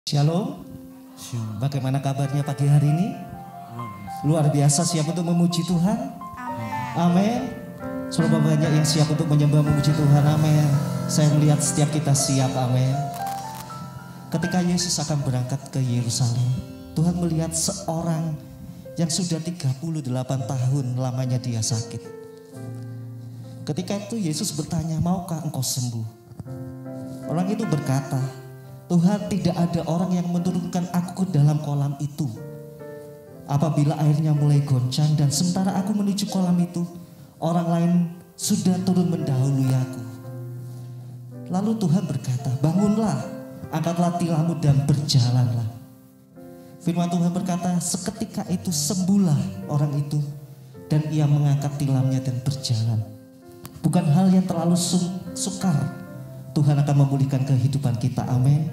Shalom. Bagaimana kabarnya pagi hari ini? Luar biasa, siap untuk memuji Tuhan? Amin. Sudah banyak yang siap untuk menyembah memuji Tuhan. Amin. Saya melihat setiap kita siap. Amin. Ketika Yesus akan berangkat ke Yerusalem, Tuhan melihat seorang yang sudah 38 tahun lamanya dia sakit. Ketika itu Yesus bertanya, maukah engkau sembuh? Orang itu berkata, Tuhan, tidak ada orang yang menurunkan aku ke dalam kolam itu. Apabila airnya mulai goncang dan sementara aku menuju kolam itu, orang lain sudah turun mendahului aku. Lalu Tuhan berkata, bangunlah, angkatlah tilammu dan berjalanlah. Firman Tuhan berkata, seketika itu sembuhlah orang itu dan ia mengangkat tilamnya dan berjalan. Bukan hal yang terlalu sukar. Tuhan akan memulihkan kehidupan kita. Amin.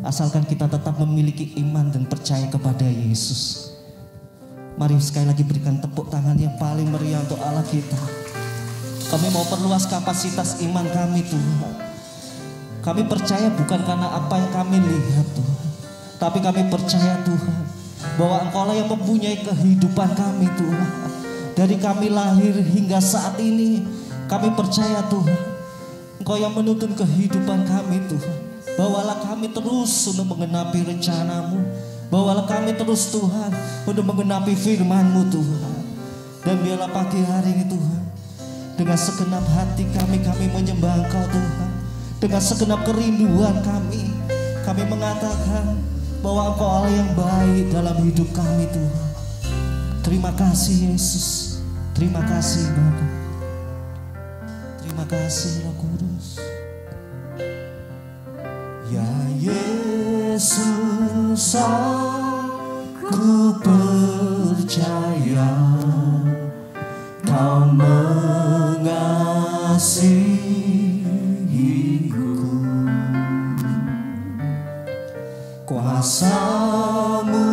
Asalkan kita tetap memiliki iman dan percaya kepada Yesus. Mari sekali lagi berikan tepuk tangan yang paling meriah untuk Allah kita. Kami mau perluas kapasitas iman kami, Tuhan. Kami percaya bukan karena apa yang kami lihat, Tuhan, tapi kami percaya, Tuhan, bahwa Engkau lah yang mempunyai kehidupan kami, Tuhan. Dari kami lahir hingga saat ini, kami percaya, Tuhan, Engkau yang menuntun kehidupan kami, Tuhan. Bawalah kami terus untuk mengenapi rencana-Mu. Bawalah kami terus, Tuhan, untuk mengenapi firman-Mu, Tuhan. Dan biarlah pagi hari ini, Tuhan, dengan segenap hati kami menyembah Engkau, Tuhan. Dengan segenap kerinduan kami mengatakan bahwa Engkau Allah yang baik dalam hidup kami, Tuhan. Terima kasih, Yesus. Terima kasih, Bapa. Terima kasih, Roh Kudus. Ya Yesus, aku percaya Kau mengasihiku. Kuasa-Mu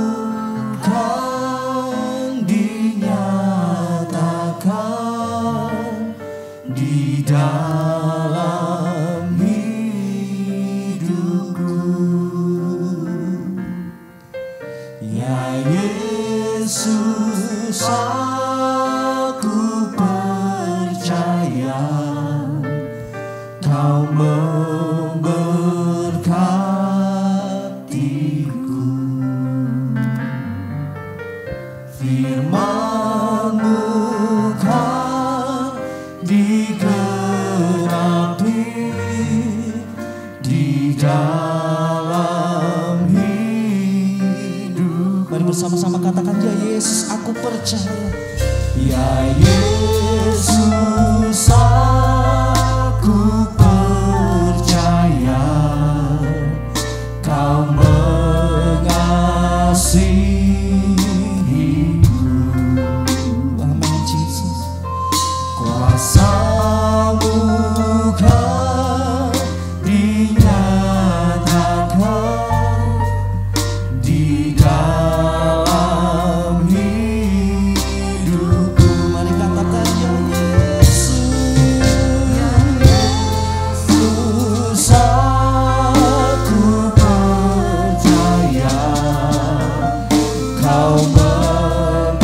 kan dinyatakan di dalam hidupku. Ya Yesus, aku percaya Kau memberkatiku. Firman-Mu kan digenapi di dalam hidup. Mari bersama-sama katakan, ya Yesus, aku percaya. Ya Yesus, aku percaya Kau mengasihiku. Amin, Yesus. Kuasa-Mu kan dinyatakan di dalam hidupku. Mari katakan, ya Yesus, ya Yesus, aku percaya Kau memberkatiku.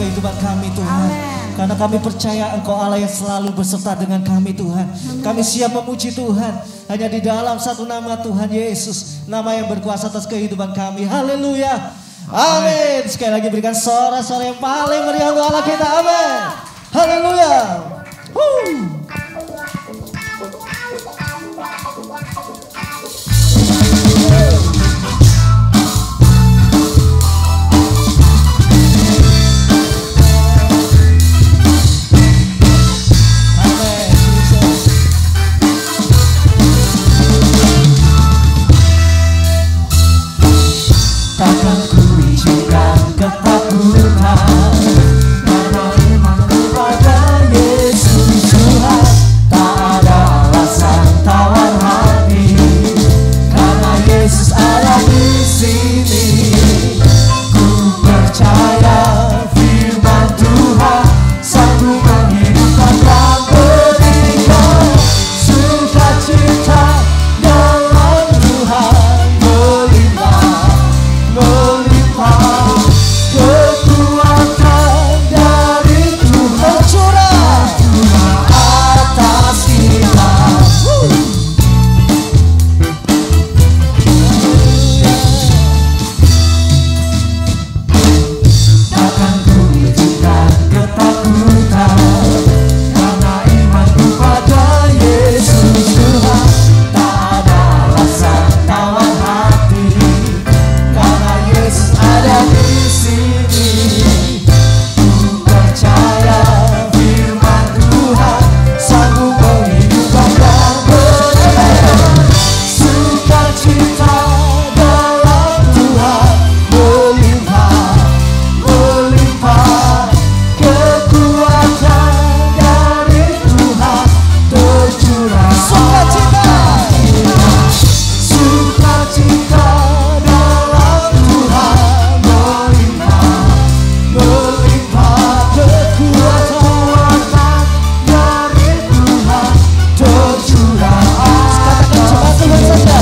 kehidupan kami Tuhan. Karena kami percaya Engkau Allah yang selalu berserta dengan kami Tuhan. Kami siap memuji Tuhan hanya di dalam satu nama Tuhan Yesus, nama yang berkuasa atas kehidupan kami. Haleluya. Amin. Sekali lagi berikan sorak-sorai yang paling meriah untuk Allah kita. Amin. Haleluya. Takkan ku izinkan ketakutan, karena iman kepada Yesus Tuhan. Tak ada alasan tawar hati, karena Yesus ada di sini. Ku percaya firman Tuhan sanggup menghidupkan dan berikan sukacita dalam Tuhan. Kekuatan dari Tuhan curah atas kita. Takkan ku izinkan ketakutan, karena imanku pada Yesus Tuhan. Tak ada alasan tawar hati, karena Yesus ada di sini. Ku percaya firman Tuhan sanggup menghidupkan dan berikan sukacita dalam Tuhan. Melimpah, melimpah kekuatan dari Tuhan tercurah. Sukacita, sukacita dalam Tuhan. Melimpah, melimpah kekuatan dari Tuhan tercurah. Katakan cuma Tuhan saja.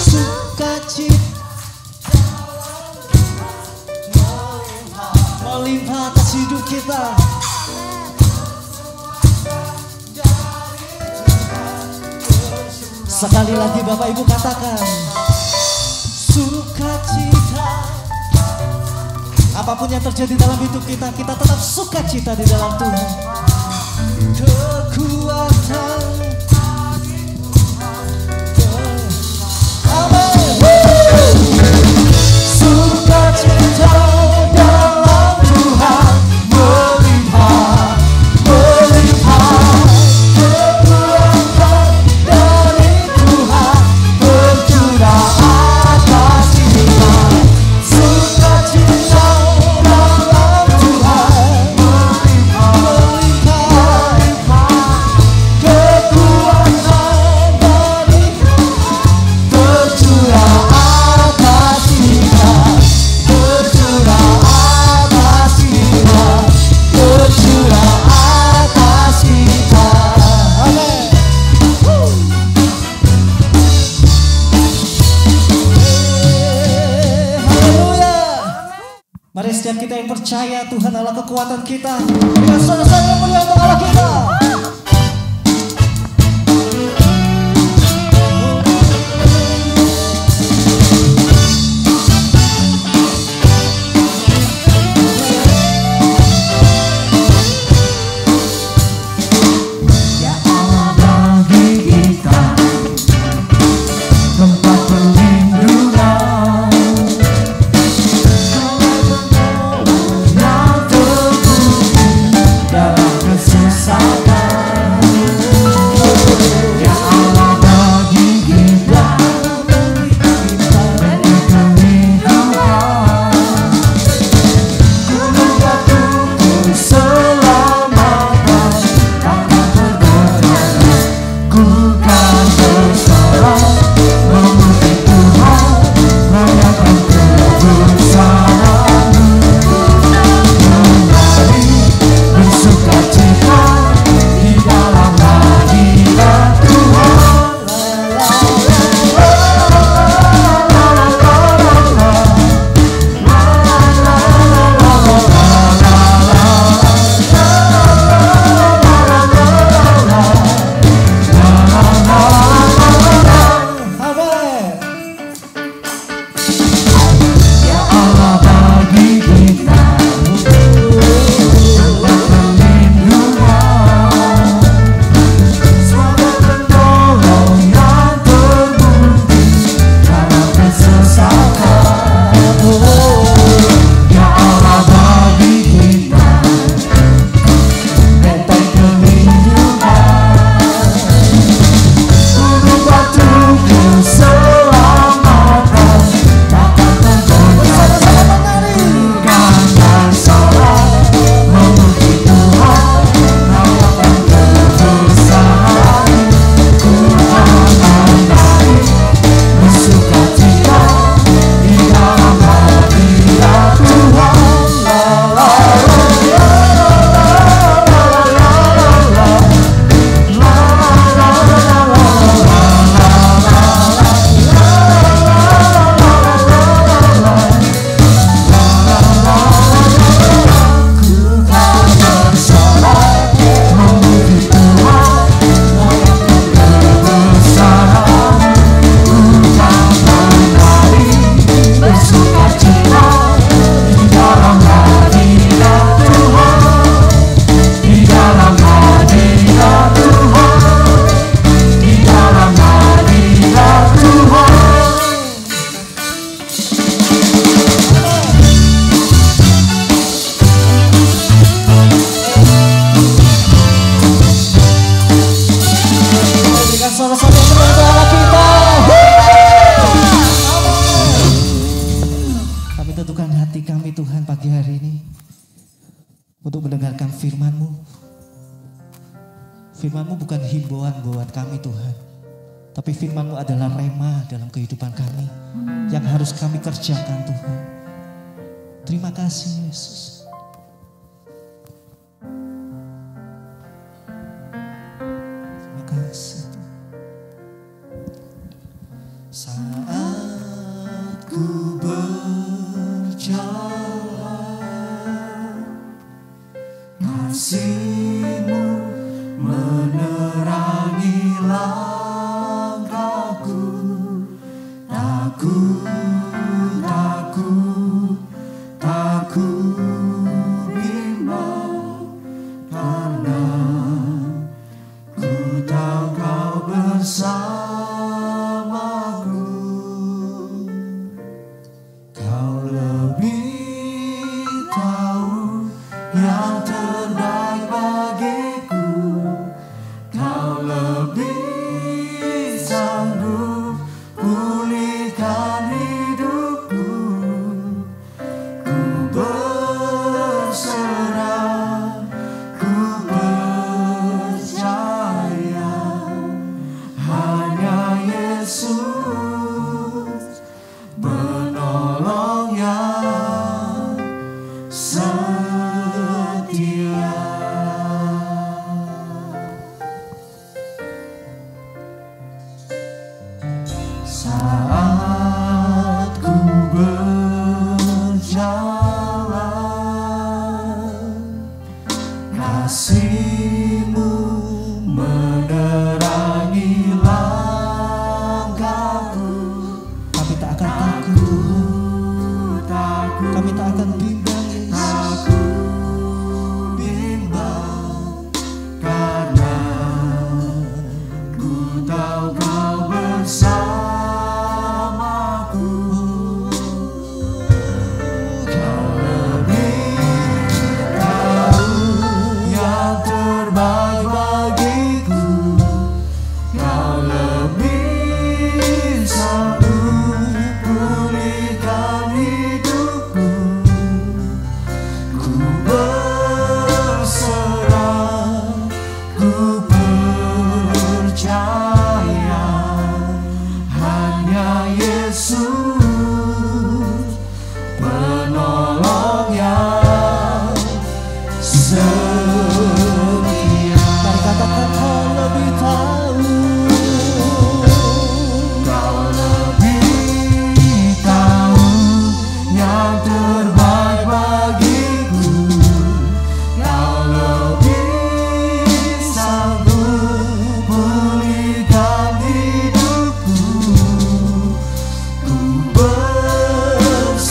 Sukacita melimpah atas hidup kita. Sekali lagi Bapak Ibu katakan sukacita. Apapun yang terjadi dalam hidup kita, kita tetap sukacita di dalam Tuhan. Kekuatan. Amin. Sukacita dalam Tuhan. Melimpah, melimpah kekuatan dari Tuhan tercurah atas kita. Sukacita dalam Tuhan. Melimpah, melimpah kekuatan dari Tuhan tercurah atas kita. Tercurah atas kita. Tercurah atas kita. Amin. Haleluya. Mari setiap kita yang percaya Tuhan adalah kekuatan kita, dengan sorak-sorai yang mulia untuk Allah kita. Ya Allah bagi kita tempat perlindungan, yang teguh dalam kesusahan. bagi Allah kita. Kami tentukan hati kami Tuhan pagi hari ini untuk mendengarkan firman-Mu. Firman-Mu bukan himbauan buat kami Tuhan, tapi firman-Mu adalah rema dalam kehidupan kami yang harus kami kerjakan Tuhan. Terima kasih Yesus. Terima kasih Tuhan. Saat ku berjalan, kasih-Mu menerangi langkahku. Takut bimbang, karena ku tahu Kau bersamaku. Kau lebih tahu yang terbaik bagiku. Kau lebih sanggup pulihkan hidupku. Ku berserah, ku percaya, hanya Yesus penolong yang setia. Saat ku berjalan, kasih-Mu menerangi langkahku. Kami tak akan takut, kami tak akan bimbang, karena ku tahu Kau bersamaku. Kau lebih tahu yang terbaik bagiku. Kau lebih sanggup pulihkan hidupku. Ku berserah, ku percaya, hanya Yesus penolong yang setia. Mari katakan, Kau lebih tahu. Kau lebih tahu yang terbaik bagiku. Kau lebih sanggup pulihkan hidupku. Ku berserah,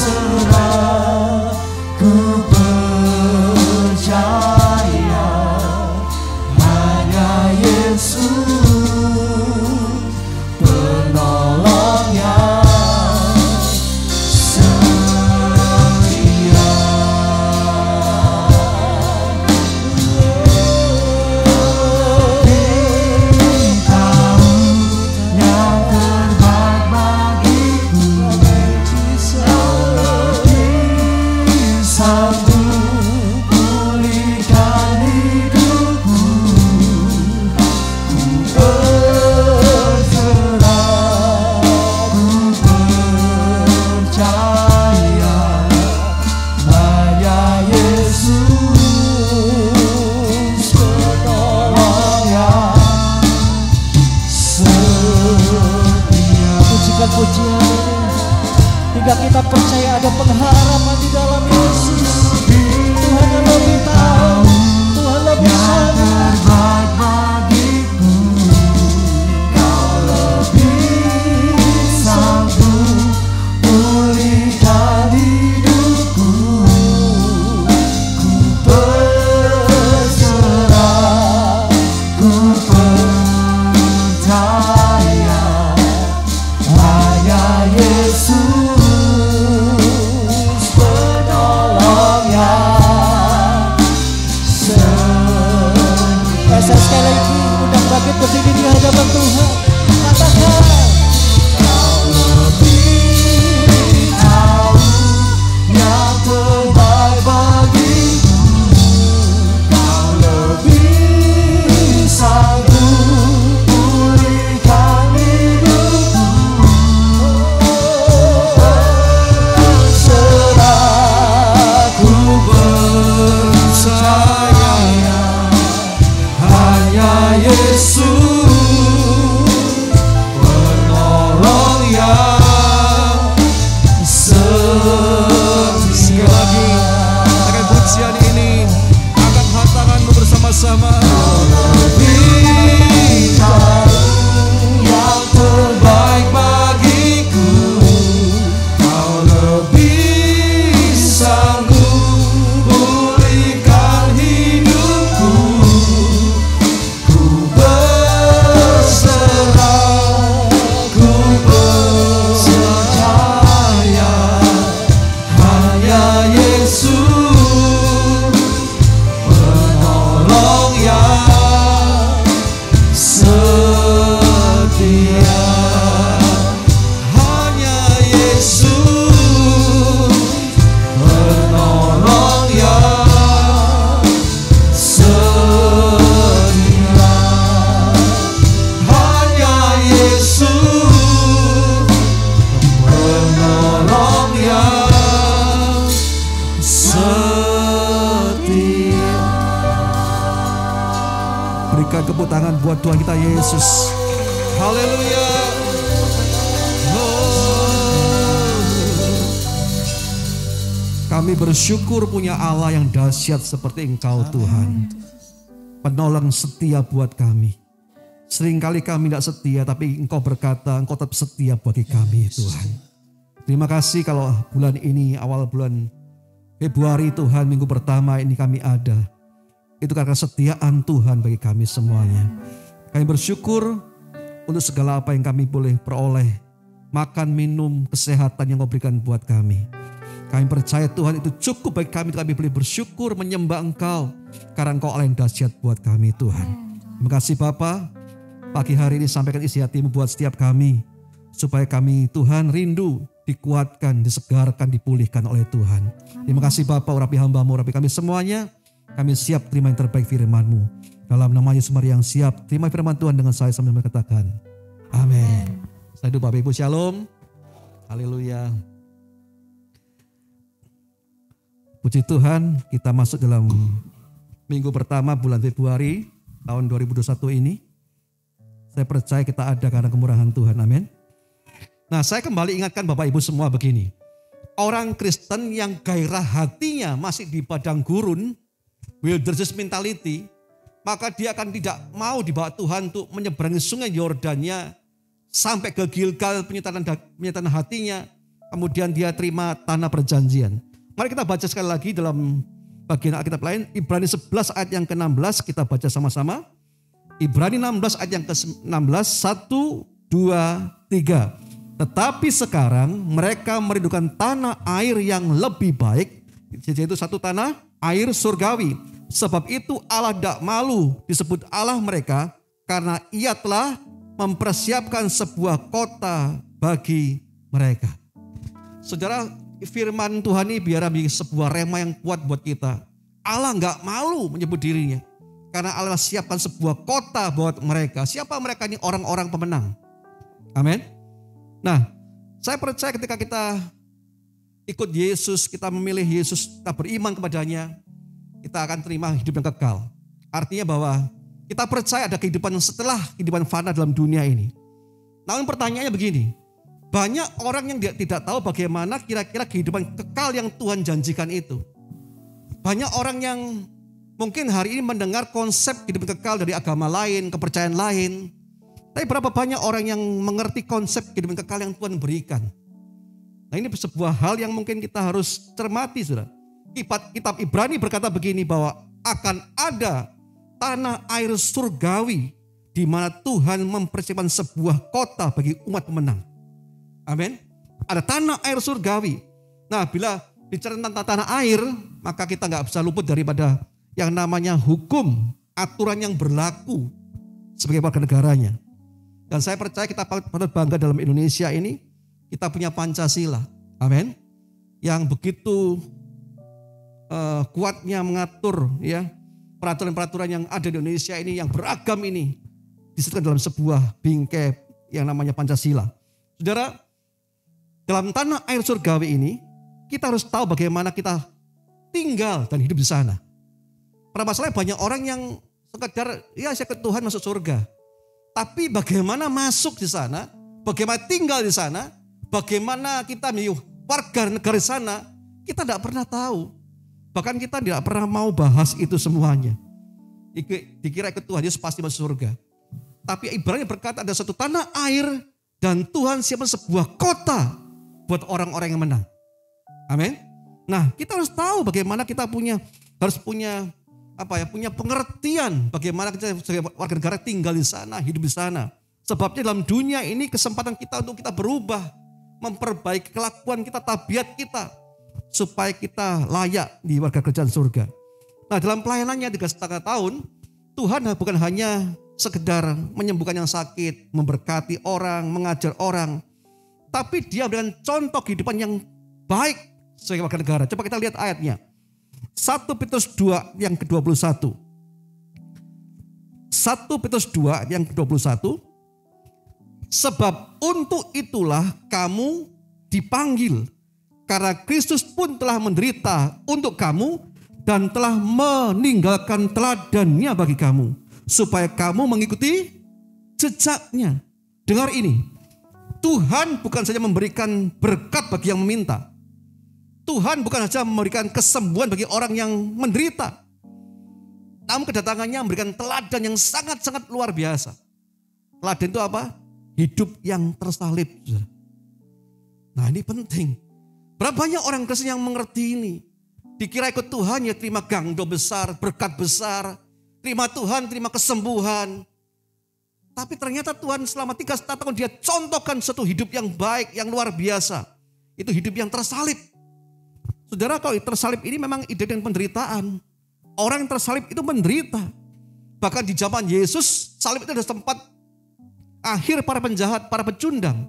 ku percaya, hanya Yesus penolong yang setia. Lebih tahu yang terbaik bagiku. Kau lebih sanggup pulihkan hidupku. Ku berserah, ku percaya, hanya Yesus penolong yang setia. Pujikan pujian ini hingga kita percaya ada pengharapan di dalam Yesus. Tuhan yang lebih tahu, Tuhan lebih sanggup. Terbaik bagiku. Kau lebih sanggup pulihkan hidupku. Ku berserah, ku percaya, hanya Yesus penolong yang setia. Saya sekali lagi undang bangkit berdiri di hadapan Tuhan. Katakan bersama-sama. Lebih jauh yang terbaik bagiku, Kau lebih sanggup pulihkan hidupku. Ku berserah, ku percaya, hanya Yesus penolong yang setia. Hanya Yesus penolong yang setia. Hanya Yesus penolong yang setia. Berikan tepuk tangan buat Tuhan kita Yesus. Haleluya. Kami bersyukur punya Allah yang dahsyat seperti Engkau Tuhan. Penolong setia buat kami. Seringkali kami tidak setia, tapi Engkau berkata Engkau tetap setia bagi kami Tuhan. Terima kasih kalau bulan ini, awal bulan Februari Tuhan, minggu pertama ini kami ada. Itu karena kesetiaan Tuhan bagi kami semuanya. Kami bersyukur untuk segala apa yang kami boleh peroleh. Makan, minum, kesehatan yang Kau berikan buat kami. Kami percaya Tuhan itu cukup bagi kami. Kami boleh bersyukur menyembah Engkau. Karena Engkau Allah yang dahsyat buat kami Tuhan. Terima kasih Bapa. Pagi hari ini sampaikan isi hati-Mu buat setiap kami. Supaya kami Tuhan rindu, dikuatkan, disegarkan, dipulihkan oleh Tuhan. Terima kasih Bapa, urapi hamba-Mu, urapi kami semuanya. Kami siap terima yang terbaik firman-Mu. Dalam nama Yesus Mari yang siap, terima firman Tuhan dengan saya sambil mengatakan amin. Saya doa Bapak Ibu Shalom. Haleluya. Puji Tuhan, kita masuk dalam minggu pertama bulan Februari tahun 2021 ini. Saya percaya kita ada karena kemurahan Tuhan, amin. Nah, saya kembali ingatkan Bapak Ibu semua begini. Orang Kristen yang gairah hatinya masih di padang gurun, wilderness mentality, maka dia akan tidak mau dibawa Tuhan untuk menyeberangi sungai Yordania sampai ke Gilgal, penyertaan hatinya, kemudian dia terima tanah perjanjian. Mari kita baca sekali lagi dalam bagian Alkitab lain, Ibrani 11 ayat yang ke-16, kita baca sama-sama. Ibrani 16 ayat yang ke-16, 1, 2, 3. Tetapi sekarang mereka merindukan tanah air yang lebih baik, yaitu satu tanah air surgawi. Sebab itu Allah tidak malu disebut Allah mereka, karena Ia telah mempersiapkan sebuah kota bagi mereka. Saudara, firman Tuhan ini biar menjadi sebuah rema yang kuat buat kita. Allah nggak malu menyebut dirinya, karena Allah siapkan sebuah kota buat mereka. Siapa mereka ini? Orang-orang pemenang. Amin. Nah, saya percaya ketika kita ikut Yesus, kita memilih Yesus, kita beriman kepadanya, kita akan terima hidup yang kekal. Artinya bahwa kita percaya ada kehidupan setelah kehidupan fana dalam dunia ini. Namun pertanyaannya begini, banyak orang yang tidak tahu bagaimana kira-kira kehidupan kekal yang Tuhan janjikan itu. Banyak orang yang mungkin hari ini mendengar konsep kehidupan kekal dari agama lain, kepercayaan lain. Tapi berapa banyak orang yang mengerti konsep kehidupan kekal yang Tuhan berikan. Nah, ini sebuah hal yang mungkin kita harus cermati, saudara. Kitab Ibrani berkata begini, bahwa akan ada tanah air surgawi di mana Tuhan mempersiapkan sebuah kota bagi umat pemenang. Amin. Ada tanah air surgawi. Nah, bila bicara tentang tanah air, maka kita nggak bisa luput daripada yang namanya hukum, aturan yang berlaku sebagai warga negaranya. Dan saya percaya kita patut bangga dalam Indonesia ini, kita punya Pancasila. Amin. Yang begitu kuatnya mengatur ya peraturan-peraturan yang ada di Indonesia ini, yang beragam ini, disebutkan dalam sebuah bingkai yang namanya Pancasila. Saudara, dalam tanah air surgawi ini, kita harus tahu bagaimana kita tinggal dan hidup di sana. Permasalahannya banyak orang yang sekedar, ya saya ke Tuhan masuk surga. Tapi bagaimana masuk di sana, bagaimana tinggal di sana, bagaimana kita menjadi warga negara di sana, kita tidak pernah tahu. Bahkan kita tidak pernah mau bahas itu semuanya. dikira ikut Tuhan Yesus pasti masuk surga. Tapi ibaratnya berkata ada satu tanah air dan Tuhan siapkan sebuah kota buat orang-orang yang menang. Amin. Nah, kita harus tahu bagaimana kita harus punya pengertian bagaimana kita sebagai warga negara tinggal di sana, hidup di sana. Sebabnya dalam dunia ini kesempatan kita untuk kita berubah, memperbaiki kelakuan kita, tabiat kita, supaya kita layak di warga kerajaan surga. Nah, dalam pelayanannya 3,5 tahun, Tuhan bukan hanya sekedar menyembuhkan yang sakit, memberkati orang, mengajar orang, tapi Dia memberikan contoh kehidupan yang baik sebagai warga negara. Coba kita lihat ayatnya. 1 Petrus 2 yang ke-21. 1 Petrus 2 yang ke-21. Sebab untuk itulah kamu dipanggil, karena Kristus pun telah menderita untuk kamu dan telah meninggalkan teladannya bagi kamu, supaya kamu mengikuti jejaknya. Dengar ini, Tuhan bukan saja memberikan berkat bagi yang meminta. Tuhan bukan saja memberikan kesembuhan bagi orang yang menderita. Namun kedatangannya memberikan teladan yang sangat-sangat luar biasa. Teladan itu apa? Hidup yang tersalib. Nah, ini penting. Berapa banyak orang Kristen yang mengerti ini? Dikira ikut Tuhan ya terima gangdo besar, berkat besar. Terima Tuhan, terima kesembuhan. Tapi ternyata Tuhan selama 3,5 tahun Dia contohkan satu hidup yang baik, yang luar biasa. Itu hidup yang tersalib. Saudara, kalau tersalib ini memang identik dengan penderitaan. Orang yang tersalib itu menderita. Bahkan di zaman Yesus, salib itu adalah tempat akhir para penjahat, para pecundang.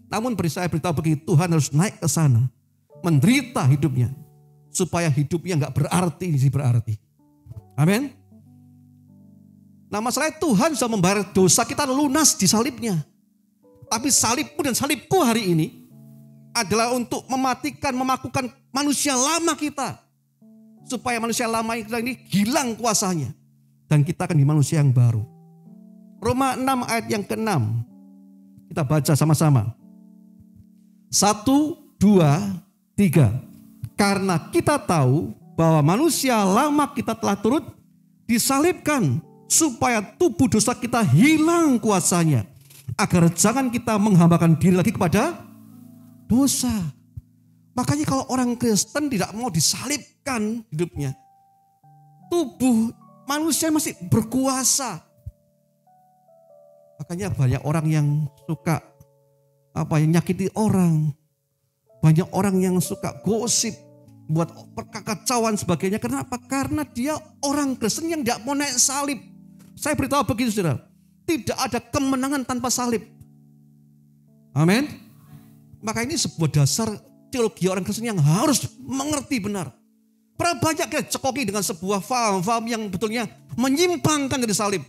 Namun saya beritahu begini, Tuhan harus naik ke sana, menderita hidupnya, supaya hidupnya nggak berarti. Amin. Nah, masalahnya Tuhan sudah membayar dosa kita lunas di salibnya. Tapi salibmu dan salibku hari ini adalah untuk mematikan, memakukan manusia lama kita, supaya manusia lama kita ini hilang kuasanya, dan kita akan di manusia yang baru. Roma 6 ayat yang ke-6. Kita baca sama-sama. 1, 2, 3. Karena kita tahu bahwa manusia lama kita telah turut disalibkan, supaya tubuh dosa kita hilang kuasanya, agar jangan kita menghambakan diri lagi kepada dosa. Makanya kalau orang Kristen tidak mau disalibkan hidupnya, tubuh manusia masih berkuasa. Makanya banyak orang yang suka nyakiti orang. Banyak orang yang suka gosip, buat kekacauan sebagainya. Kenapa? Karena dia orang Kristen yang tidak mau naik salib. Saya beritahu begitu, saudara. Tidak ada kemenangan tanpa salib. Amin. Maka ini sebuah dasar teologi orang Kristen yang harus mengerti benar. Berapa banyak kita cekoki dengan sebuah faham-faham yang betulnya menyimpangkan dari salib.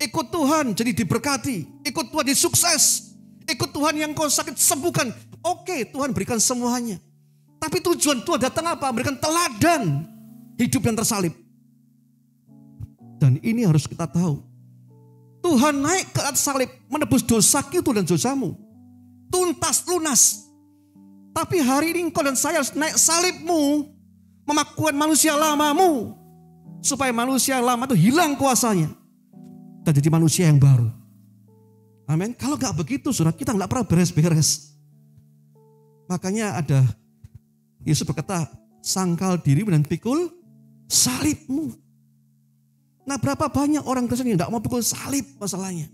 Ikut Tuhan jadi diberkati. Ikut Tuhan jadi sukses. Ikut Tuhan yang kau sakit sembuhkan. Oke, Tuhan berikan semuanya. Tapi tujuan Tuhan datang apa? Berikan teladan hidup yang tersalib. Dan ini harus kita tahu. Tuhan naik ke atas salib menebus dosa itu dan dosamu. Tuntas, lunas. Tapi hari ini engkau dan saya harus naik salibmu. Memakukan manusia lamamu. Supaya manusia lama itu hilang kuasanya. Dan jadi manusia yang baru. Amin. Kalau gak begitu, saudara, kita gak pernah beres-beres. Makanya ada Yesus berkata, sangkal dirimu dan pikul salibmu. Nah, berapa banyak orang Kristen yang gak mau pikul salib masalahnya.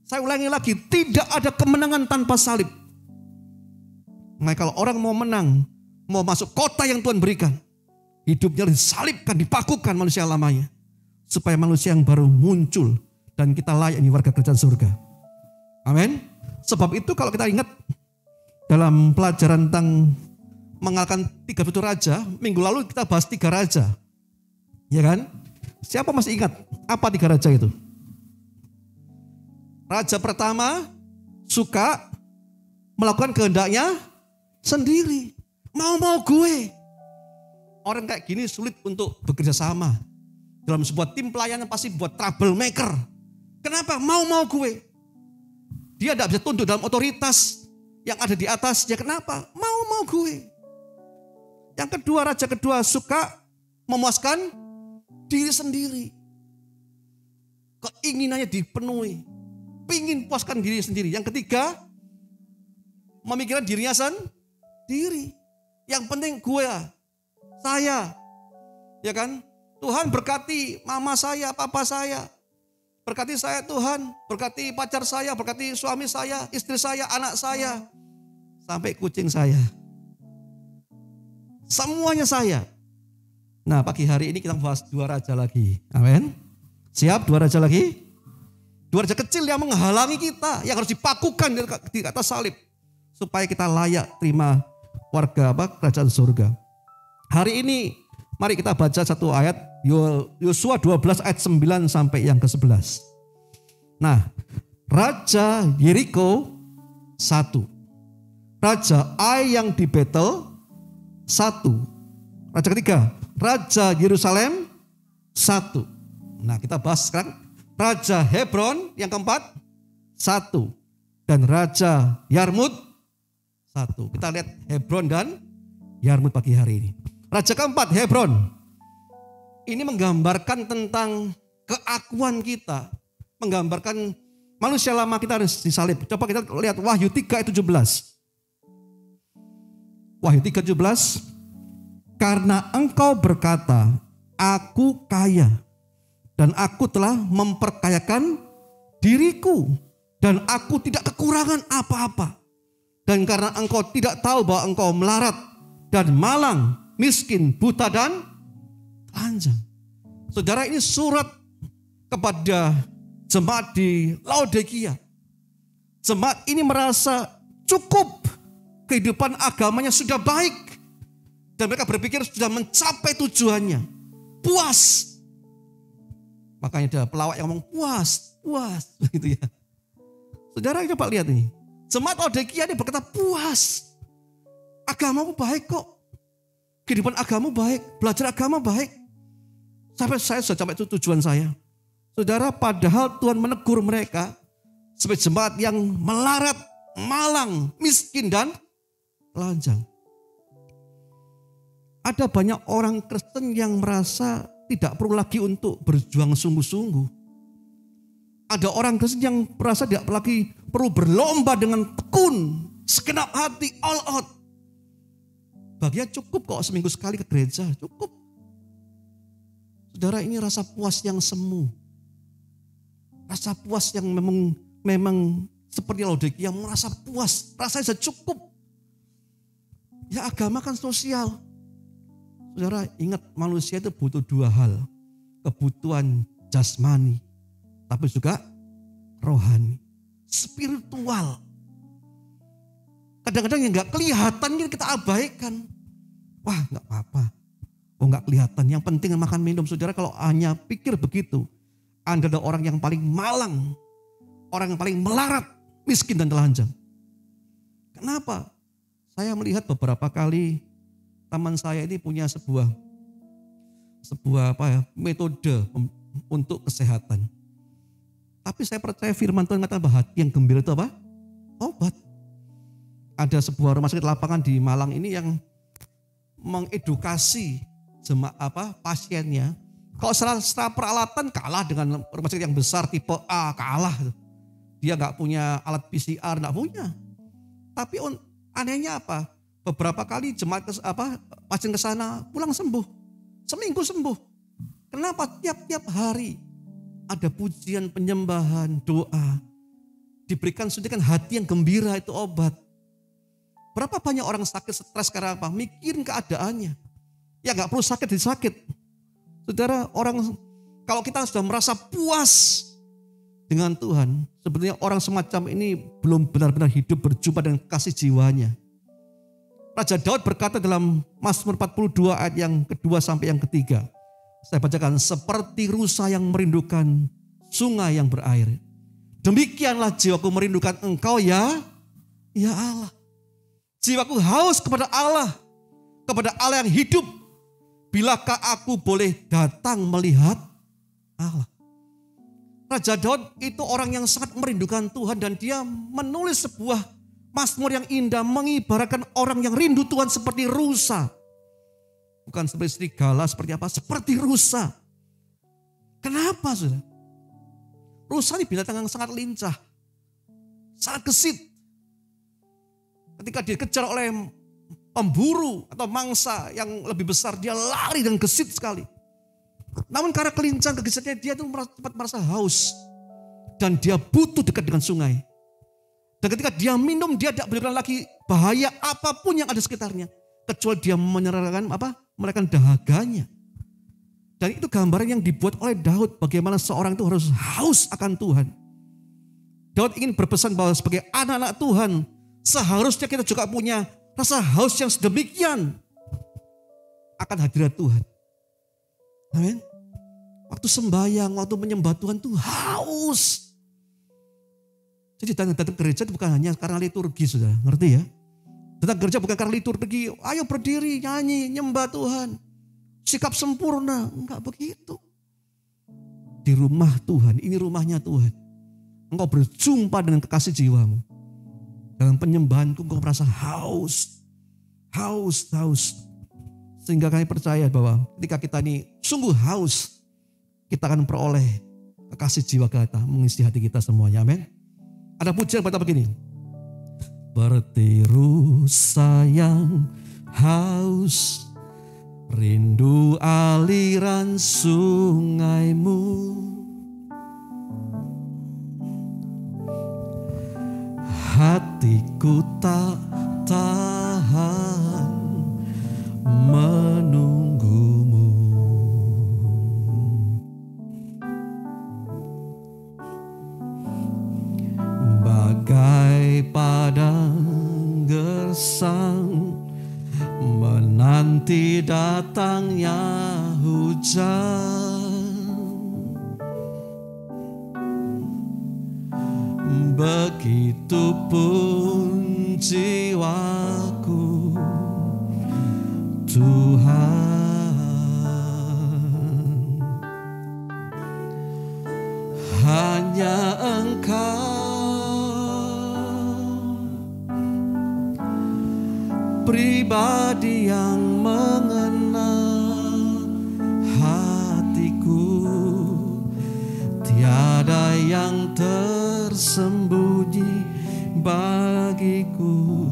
Saya ulangi lagi, tidak ada kemenangan tanpa salib. Nah, kalau orang mau menang, mau masuk kota yang Tuhan berikan, hidupnya disalibkan, dipakukan manusia lamanya. Supaya manusia yang baru muncul dan kita layak di warga kerajaan surga. Amin. Sebab itu kalau kita ingat dalam pelajaran tentang mengalahkan 3 raja, minggu lalu kita bahas 3 raja. Ya kan? Siapa masih ingat apa 3 raja itu? Raja pertama suka melakukan kehendaknya sendiri. Mau gue. Orang kayak gini sulit untuk bekerja sama. Dalam sebuah tim pelayanan pasti buat troublemaker. Kenapa? Mau gue. Dia tidak bisa tunduk dalam otoritas yang ada di atasnya. Kenapa? Mau gue. Yang kedua, raja kedua suka memuaskan diri sendiri. Keinginannya dipenuhi. Pingin puaskan diri sendiri. Yang ketiga, memikirkan dirinya sendiri. Yang penting gue, saya. Ya kan? Tuhan berkati mama saya, papa saya. Berkati saya Tuhan, berkati pacar saya, berkati suami saya, istri saya, anak saya. Sampai kucing saya. Semuanya saya. Nah, pagi hari ini kita bahas 2 raja lagi. Amin. Siap 2 raja lagi? 2 raja kecil yang menghalangi kita, yang harus dipakukan di atas salib. Supaya kita layak terima warga kerajaan surga. Hari ini mari kita baca satu ayat Yosua 12 ayat 9 sampai yang ke-11. Nah, Raja Yeriko 1. Raja Ai yang di Betel 1. Raja ketiga, Raja Yerusalem 1. Nah, kita bahas sekarang Raja Hebron yang keempat 1. Dan Raja Yarmut 1. Kita lihat Hebron dan Yarmut pagi hari ini. Raja keempat Hebron. Ini menggambarkan tentang keakuan kita. Menggambarkan manusia lama kita harus disalib. Coba kita lihat Wahyu 3 ayat 17. Wahyu 3:17. Karena engkau berkata, aku kaya. Dan aku telah memperkayakan diriku. Dan aku tidak kekurangan apa-apa. Dan karena engkau tidak tahu bahwa engkau melarat dan malang, miskin, buta dan telanjang. Saudara, ini surat kepada jemaat di Laodikia. Jemaat ini merasa cukup, kehidupan agamanya sudah baik. Dan mereka berpikir sudah mencapai tujuannya. Puas. Makanya ada pelawak yang ngomong puas. Begitu ya. Saudara, coba lihat ini. Jemaat Laodikia ini berkata puas. Agamamu baik kok. Kehidupan agamamu baik. Belajar agama baik. Sampai saya sudah sampai tujuan saya. Saudara, padahal Tuhan menegur mereka sebagai jemaat yang melarat, malang, miskin dan telanjang. Ada banyak orang Kristen yang merasa tidak perlu lagi untuk berjuang sungguh-sungguh. Ada orang Kristen yang merasa tidak lagi perlu berlomba dengan tekun, segenap hati, all out. Baginya cukup kok seminggu sekali ke gereja, cukup. Saudara, ini rasa puas yang semu. Rasa puas yang memang seperti Laodikia, merasa puas, rasanya sudah cukup. Ya, agama kan sosial. Saudara, ingat manusia itu butuh 2 hal. Kebutuhan jasmani, tapi juga rohani, spiritual. Kadang-kadang yang gak kelihatan kita abaikan. Wah, gak apa-apa. Oh, gak kelihatan, yang penting makan minum. Saudara, kalau hanya pikir begitu, Anda adalah orang yang paling malang, orang yang paling melarat, miskin dan telanjang. Kenapa? Saya melihat beberapa kali teman saya ini punya sebuah metode untuk kesehatan. Tapi saya percaya firman Tuhan kata bahwa hati yang gembira itu apa? Obat. Ada sebuah rumah sakit lapangan di Malang ini yang mengedukasi pasiennya. Kalau secara peralatan kalah dengan rumah sakit yang besar tipe A, kalah. Dia nggak punya alat PCR, nggak punya. Tapi anehnya apa? Beberapa kali pasien ke sana pulang sembuh. Seminggu sembuh. Kenapa? Tiap-tiap hari ada pujian, penyembahan, doa. Diberikan suntikan hati yang gembira, itu obat. Berapa banyak orang sakit stres karena apa? Mikirin keadaannya. Ya gak perlu sakit disakit. Saudara, kalau kita sudah merasa puas dengan Tuhan, sebenarnya orang semacam ini belum benar-benar hidup berjumpa dengan kasih jiwanya. Raja Daud berkata dalam Mazmur 42 ayat yang kedua sampai yang ketiga. Saya bacakan, seperti rusa yang merindukan sungai yang berair. Demikianlah jiwaku merindukan engkau ya Allah. Jiwaku haus kepada Allah yang hidup. Bilakah aku boleh datang melihat Allah? Raja Daud itu orang yang sangat merindukan Tuhan dan dia menulis sebuah mazmur yang indah mengibaratkan orang yang rindu Tuhan seperti rusa. Bukan seperti serigala, seperti apa? Seperti rusa. Kenapa saudara? Rusa ini binatang yang sangat lincah. Sangat gesit. Ketika dikejar oleh pemburu atau mangsa yang lebih besar, dia lari dan gesit sekali. Namun karena kelincahan kegesitnya, dia itu cepat merasa haus. Dan dia butuh dekat dengan sungai. Dan ketika dia minum, dia tidak berpikir lagi bahaya apapun yang ada sekitarnya. Kecuali dia menyerahkan dahaganya. Dan itu gambaran yang dibuat oleh Daud. Bagaimana seorang itu harus haus akan Tuhan. Daud ingin berpesan bahwa sebagai anak-anak Tuhan, seharusnya kita juga punya rasa haus yang sedemikian akan hadirat Tuhan. Amin. Waktu sembahyang, waktu menyembah Tuhan itu haus. Jadi datang gereja itu bukan hanya karena liturgi, saudara. Ngerti ya? Datang gereja bukan karena liturgi. Ayo berdiri, nyanyi, nyembah Tuhan. Sikap sempurna. Enggak begitu. Di rumah Tuhan, ini rumahnya Tuhan. Engkau berjumpa dengan kekasih jiwamu. Dalam penyembahanku engkau merasa haus. Haus. Sehingga kami percaya bahwa ketika kita ini sungguh haus, kita akan peroleh kekasih jiwa kita mengisi hati kita semuanya. Amin. Ada pujian berkata begini. Bertiru sayang haus, rindu aliran sungaimu. Hatiku tak tahan menunggumu. Bagai padang gersang menanti datangnya hujan. Begitupun jiwaku Tuhan, hanya Engkau pribadi yang mengenal hatiku, tiada yang tersembunyi bagiku.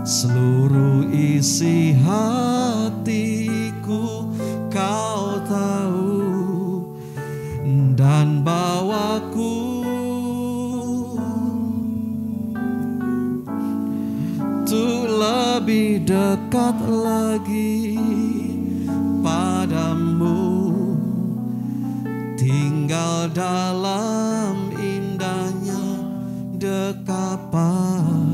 Seluruh isi hatiku Kau tahu dan bawaku untuk lebih dekat lagi padamu, tinggal dalam indahnya dekapan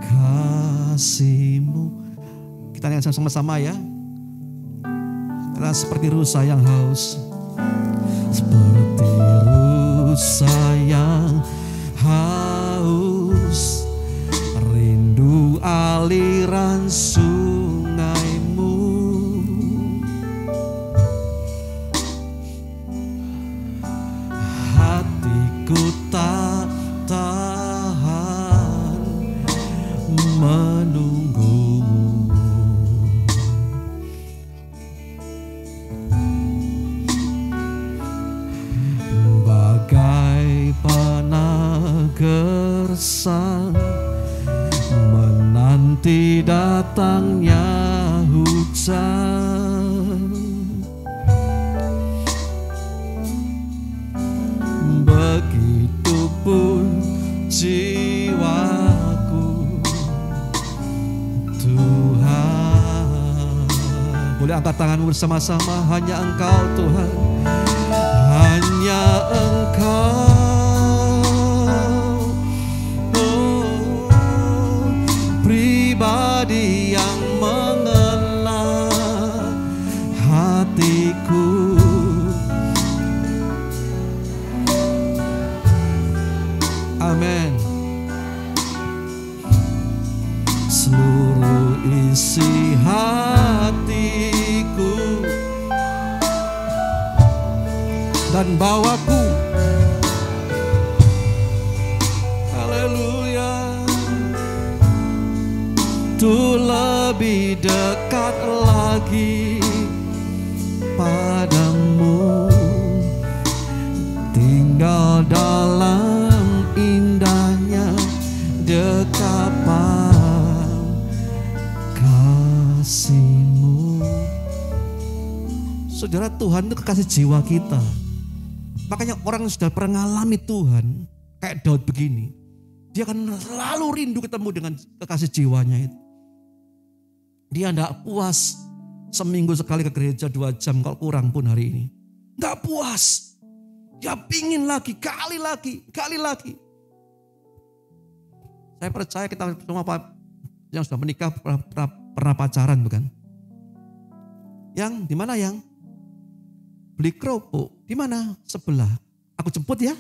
kasih-Mu. Kita nyanyi sama-sama ya. Karena seperti rusa yang haus, seperti rusa yang haus, rindu aliran sungai-Mu. Hatiku tak tahan menunggumu. Bagai panah gersang menanti datangnya hujan. Begitupun jiwaku Tuhan. Boleh angkat tanganmu bersama-sama. Hanya Engkau Tuhan, hanya Engkau, pribadi yang mengenal hatiku. Amin. Seluruh isi hatiku dan bawaku, haleluya, tuh lebih dekat lagi padamu. tinggal dalam indahnya dekapan kasih-Mu. Saudara, Tuhan itu kekasih jiwa kita. Makanya orang yang sudah pernah mengalami Tuhan, kayak Daud begini, dia akan selalu rindu ketemu dengan kekasih jiwanya itu. Dia tidak puas seminggu sekali ke gereja 2 jam, kalau kurang pun hari ini. Tidak puas. Dia pingin lagi, kali lagi. Saya percaya kita semua yang sudah menikah pernah pacaran bukan? Yang di mana yang? Beli kerupuk, di mana? Sebelah. Aku jemput ya?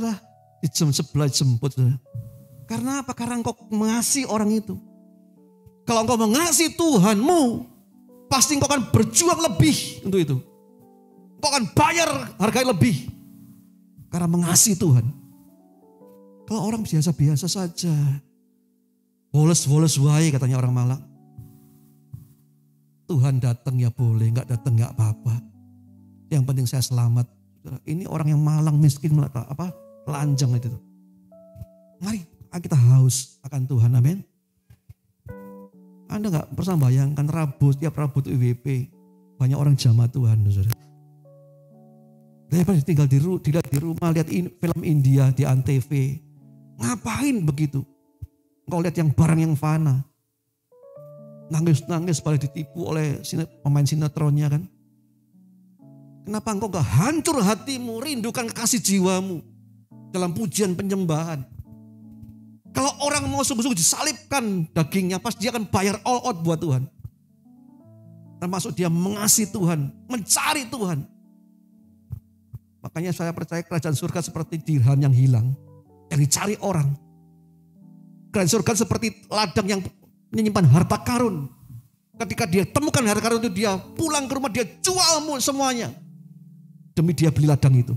Lah, di jam sebelah jemput. Karena apa? Karena engkau mengasihi orang itu. Kalau engkau mengasihi Tuhanmu, pasti engkau akan berjuang lebih untuk itu. Engkau akan bayar harga lebih. Karena mengasihi Tuhan. Kalau orang biasa-biasa saja, woles-woles wae katanya orang Malang. Tuhan datang ya boleh, enggak datang enggak apa-apa. Yang penting saya selamat. Ini orang yang malang miskin telanjang itu. Mari kita haus akan Tuhan, amin. Anda enggak pernah bayangkan tiap Rabu IWP banyak orang jamaah Tuhan, saudara. Daripada tinggal di rumah lihat film India di Antv, ngapain begitu? Engkau lihat yang barang yang fana. Nangis-nangis pada ditipu oleh pemain sinetronnya kan. Kenapa engkau gak hancur hatimu, rindukan kekasih jiwamu dalam pujian penyembahan. Kalau orang mau sungguh-sungguh disalibkan dagingnya, pasti dia akan bayar all out buat Tuhan. Termasuk dia mengasihi Tuhan, mencari Tuhan. Makanya saya percaya kerajaan surga seperti dirham yang hilang, yang dicari orang. Kerajaan surga seperti ladang yang menyimpan harta karun. Ketika dia temukan harta karun itu, dia pulang ke rumah, dia jual semuanya. Demi dia beli ladang itu.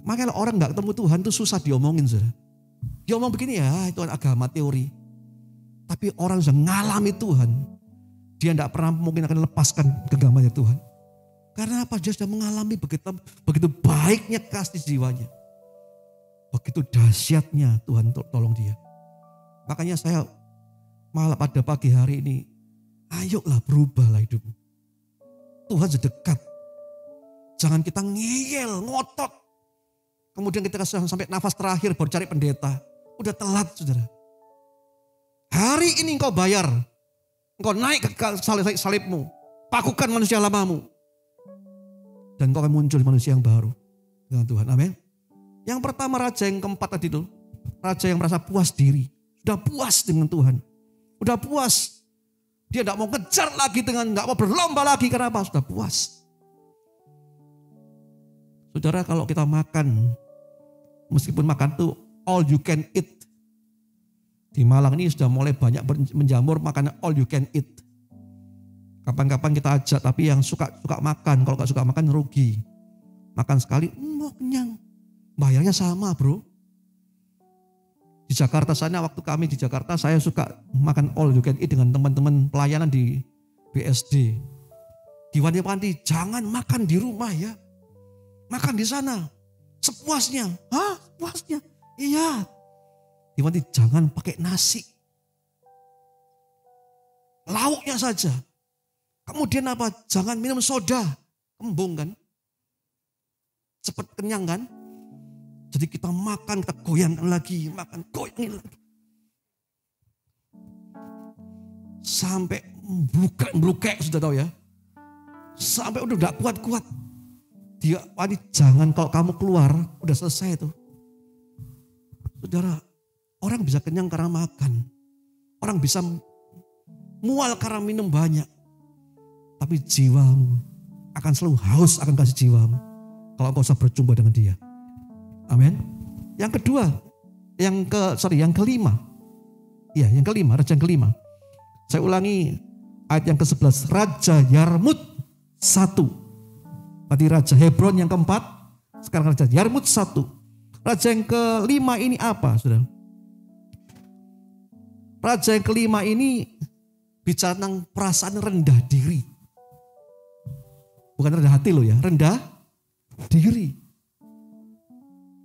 Makanya orang gak ketemu Tuhan itu susah diomongin, saudara. Dia omong begini ya, itu agama teori. Tapi orang yang ngalami Tuhan, dia gak pernah mungkin akan lepaskan genggamannya Tuhan. Karena apa? Dia sudah mengalami begitu baiknya kasih jiwanya. Begitu dahsyatnya Tuhan tolong dia. Makanya saya malah pada pagi hari ini, ayolah berubahlah hidupmu. Tuhan sedekat. Jangan kita ngeyel, ngotot. Kemudian kita sampai nafas terakhir baru cari pendeta. Udah telat, saudara. Hari ini engkau bayar. Engkau naik ke salibmu. Pakukan manusia lamamu. Dan engkau akan muncul manusia yang baru. Dengan Tuhan, amin. Yang pertama raja yang keempat tadi itu. Raja yang merasa puas diri. Udah puas dengan Tuhan. Udah puas. Dia tidak mau ngejar lagi tidak mau berlomba lagi. Karena apa? Sudah puas. Saudara, kalau kita makan, meskipun makan itu all you can eat. Di Malang ini sudah mulai banyak menjamur makanan all you can eat. Kapan-kapan kita ajak, tapi yang suka makan. Kalau gak suka makan rugi. Makan sekali, mau kenyang. Bayarnya sama, bro. Di Jakarta sana, waktu kami di Jakarta, saya suka makan all you can eat dengan teman-teman pelayanan di BSD. Di wanti-wanti, jangan makan di rumah ya. Makan di sana. Sepuasnya. Hah? Sepuasnya? Iya. Di wanti, jangan pakai nasi. Lauknya saja. Kemudian apa? Jangan minum soda. Kembung kan? Cepat kenyang kan? Jadi kita makan, kita goyangkan lagi, makan, goyangin lagi. Sampai blukek, sudah tahu ya. Sampai udah gak kuat-kuat. Dia, jangan kalau kamu keluar, udah selesai itu. Saudara, orang bisa kenyang karena makan. Orang bisa mual karena minum banyak. Tapi jiwamu akan selalu haus akan kasih jiwamu. Kalau kau usah berjumpa dengan dia. Amin. Yang kedua, yang kelima. Ya, yang kelima, raja yang kelima. Saya ulangi ayat yang ke-11. Raja Yarmut 1. Tadi Raja Hebron yang keempat. Sekarang Raja Yarmut 1. Raja yang kelima ini apa, saudara? Raja yang kelima ini bicara tentang perasaan rendah diri. Bukan rendah hati loh ya, rendah diri.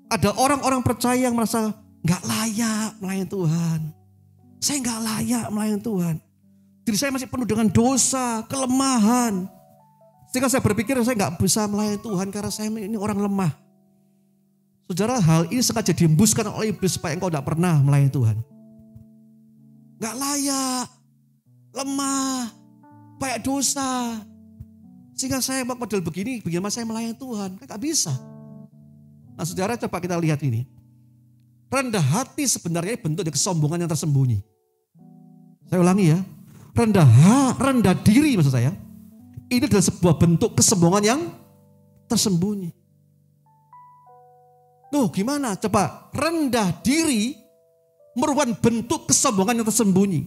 Ada orang-orang percaya yang merasa gak layak melayani Tuhan. Saya gak layak melayani Tuhan. Diri saya masih penuh dengan dosa, kelemahan. Sehingga saya berpikir saya gak bisa melayani Tuhan karena saya ini orang lemah. Saudara, hal ini sengaja diembuskan oleh iblis supaya engkau gak pernah melayani Tuhan. Gak layak, lemah, banyak dosa. Sehingga saya model begini, bagaimana saya melayani Tuhan? Gak bisa. Nah saudara, coba kita lihat ini. Rendah hati sebenarnya bentuk dari kesombongan yang tersembunyi. Saya ulangi ya. Rendah diri maksud saya. Ini adalah sebuah bentuk kesombongan yang tersembunyi. Tuh gimana? Coba rendah diri merupakan bentuk kesombongan yang tersembunyi.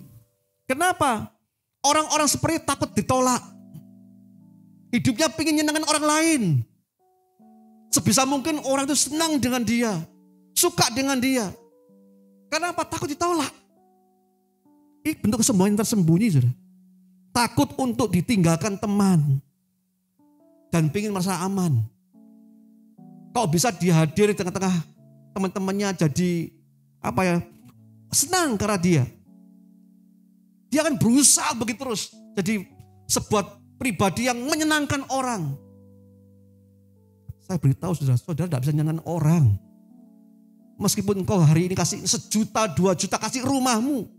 Kenapa? Orang-orang seperti takut ditolak. Hidupnya ingin nyenangkan orang lain. Sebisa mungkin orang itu senang dengan dia. Suka dengan dia. Kenapa? Takut ditolak. Ini bentuk kesombongan yang tersembunyi. Saudara. Takut untuk ditinggalkan teman. Dan ingin merasa aman. Kalau bisa dihadiri di tengah-tengah teman-temannya jadi senang karena dia. Dia akan berusaha begitu terus. Jadi sebuah pribadi yang menyenangkan orang. Saya beritahu saudara tidak bisa menyenangkan orang. Meskipun engkau hari ini kasih 1 juta, 2 juta kasih rumahmu.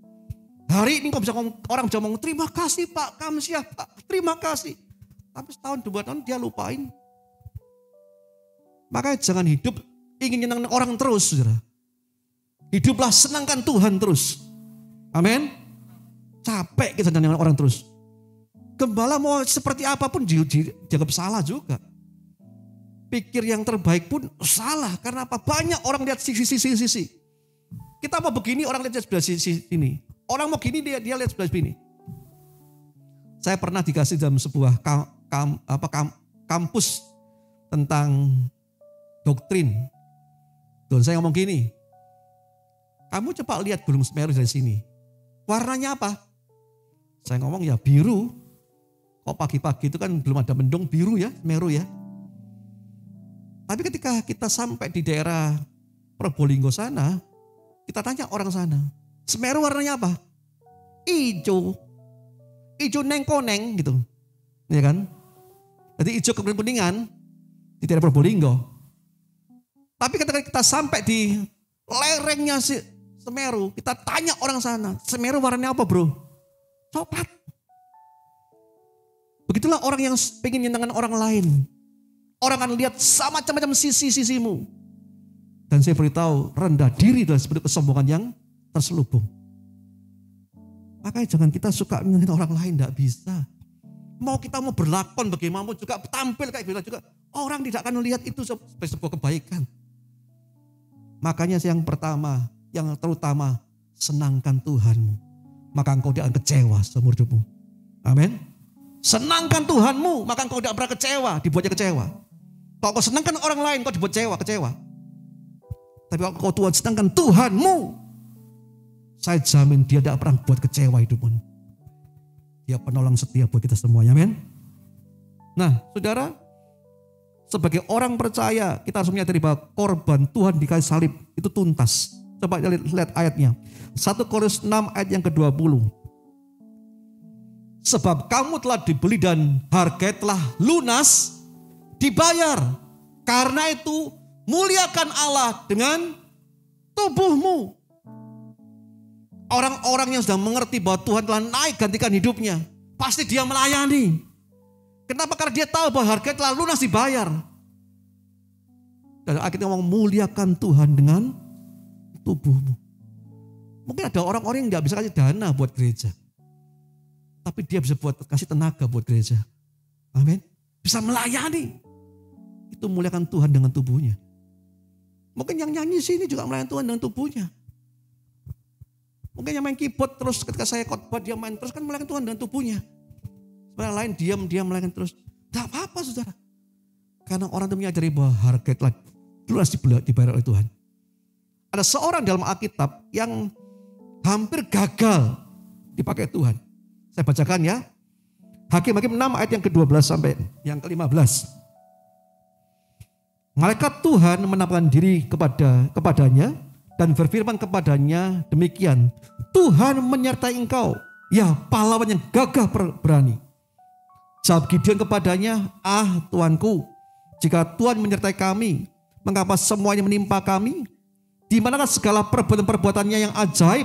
Hari ini orang bisa ngomong terima kasih Pak, kami siap Pak, terima kasih. Tapi setahun 2 tahun dia lupain. Makanya jangan hidup ingin menyenangkan orang terus saudara. Hiduplah senangkan Tuhan terus. Amin. Capek kita menyenangkan orang terus. Gembala mau seperti apapun dianggap salah juga. Pikir yang terbaik pun salah. Karena apa? Banyak orang lihat sisi. Kita mau begini orang lihat sebelah sisi ini. Orang mau gini dia lihat sebelah sini. Saya pernah dikasih dalam sebuah kampus tentang doktrin. Dan saya ngomong gini. Kamu coba lihat Gunung Semeru dari sini. Warnanya apa? Saya ngomong ya biru. Kok pagi-pagi itu kan belum ada mendung biru ya, Semeru ya. Tapi ketika kita sampai di daerah Probolinggo sana, kita tanya orang sana, Semeru warnanya apa? Ijo. Ijo neng-koneng gitu. Ya kan? Jadi ijo kekuning-kuningan di daerah Probolinggo. Tapi ketika kita sampai di lerengnya Semeru, kita tanya orang sana, Semeru warnanya apa bro? Coklat. Begitulah orang yang pengen menyenangkan orang lain. Orang akan lihat sama macam-macam sisi-sisimu. Dan saya beritahu rendah diri adalah seperti kesombongan yang terselubung. Makanya jangan kita suka menyenangkan orang lain, tidak bisa. Kita mau berlakon bagaimana juga tampil kayak gitu juga. Orang tidak akan melihat itu sebagai sebuah kebaikan. Makanya yang pertama, yang terutama senangkan Tuhanmu. Maka engkau tidak akan kecewa seumur hidupmu. Amin. Senangkan Tuhanmu, maka engkau tidak pernah kecewa, dibuatnya kecewa. Kalau kau senangkan orang lain, kau dibuat kecewa. Tapi kalau kau Tuhan senangkan Tuhanmu, saya jamin dia tidak pernah buat kecewa hidupmu. Dia penolong setia buat kita semuanya, amin. Nah, saudara, sebagai orang percaya, kita harus menyadari bahwa korban Tuhan di kayu salib itu tuntas. Coba lihat ayatnya. 1 Korintus 6 ayat yang ke-20. Sebab kamu telah dibeli dan harga telah lunas dibayar. Karena itu muliakan Allah dengan tubuhmu. Orang-orang yang sudah mengerti bahwa Tuhan telah naik gantikan hidupnya. Pasti dia melayani. Kenapa? Karena dia tahu bahwa harga telah lunas dibayar. Dan akhirnya ngomong muliakan Tuhan dengan tubuhmu. Mungkin ada orang-orang yang gak bisa kasih dana buat gereja. Tapi dia bisa kasih tenaga buat gereja. Amin. Bisa melayani. Itu muliakan Tuhan dengan tubuhnya. Mungkin yang nyanyi sini juga melayani Tuhan dengan tubuhnya. Mungkin yang main keyboard terus ketika saya khotbah dia main terus kan melayani Tuhan dengan tubuhnya. Sebenarnya lain diam melayani terus. Tidak apa-apa saudara. Karena orang itu menyadari bahwa harga telah lunas dibayar oleh Tuhan. Ada seorang dalam Alkitab yang hampir gagal dipakai Tuhan. Saya bacakan ya. Hakim-Hakim 6 ayat yang ke-12 sampai yang ke-15. Malaikat Tuhan menampakkan diri kepadanya dan berfirman kepadanya demikian, Tuhan menyertai engkau, ya pahlawan yang gagah berani. Jawab Gideon kepadanya, Tuanku, jika Tuhan menyertai kami, mengapa semuanya menimpa kami? Di manakah segala perbuatan-perbuatannya yang ajaib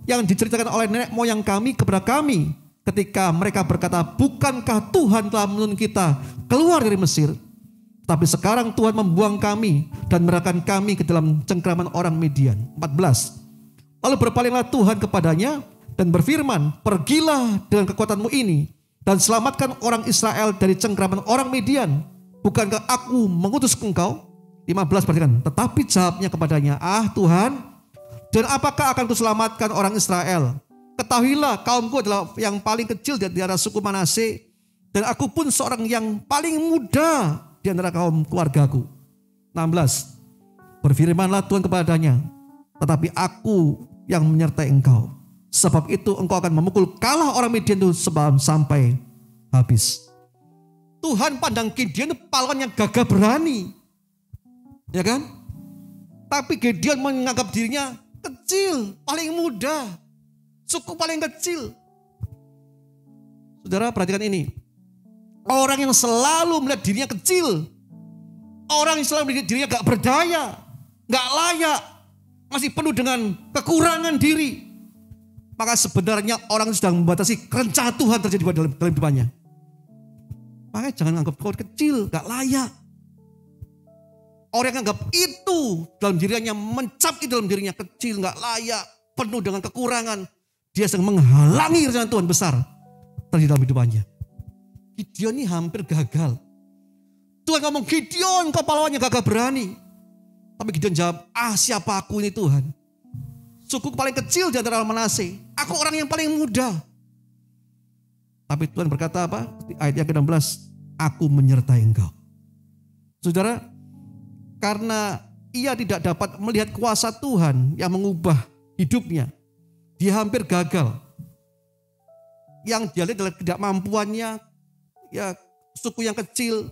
yang diceritakan oleh nenek moyang kami kepada kami ketika mereka berkata, bukankah Tuhan telah menuntun kita keluar dari Mesir? Tapi sekarang Tuhan membuang kami dan menyerahkan kami ke dalam cengkraman orang Midian. 14. Lalu berpalinglah Tuhan kepadanya dan berfirman, pergilah dengan kekuatanmu ini dan selamatkan orang Israel dari cengkraman orang Midian. Bukankah aku mengutus engkau? 15 perhatikan. Tetapi jawabnya kepadanya, Tuhan, dan apakah akan kuselamatkan orang Israel? Ketahuilah kaumku adalah yang paling kecil di antara suku Manase, dan aku pun seorang yang paling muda di antara kaum keluargaku. 16. Berfirmanlah Tuhan kepadanya, tetapi aku yang menyertai engkau. Sebab itu engkau akan memukul kalah orang Midian itu sampai habis. Tuhan pandang Gideon pahlawan yang gagah berani. Ya kan? Tapi Gideon menganggap dirinya kecil, paling muda, suku paling kecil. Saudara perhatikan ini. Orang yang selalu melihat dirinya kecil, orang yang selalu melihat dirinya gak berdaya, gak layak, masih penuh dengan kekurangan diri, maka sebenarnya orang sedang membatasi rencana Tuhan terjadi dalam hidupnya. Makanya jangan anggap kau kecil, gak layak. Orang yang anggap itu dalam dirinya, mencap itu dalam dirinya kecil, gak layak, penuh dengan kekurangan, dia sedang menghalangi rencana Tuhan besar terjadi dalam hidupnya. Gideon ini hampir gagal. Tuhan ngomong, Gideon kau pahlawannya gagah berani. Tapi Gideon jawab, siapa aku ini Tuhan? Suku paling kecil di antara Manase. Aku orang yang paling muda. Tapi Tuhan berkata apa? Ayat yang ke-16, aku menyertai engkau. Saudara, karena ia tidak dapat melihat kuasa Tuhan yang mengubah hidupnya, dia hampir gagal. Yang dia lihat adalah ketidakmampuannya, ya suku yang kecil.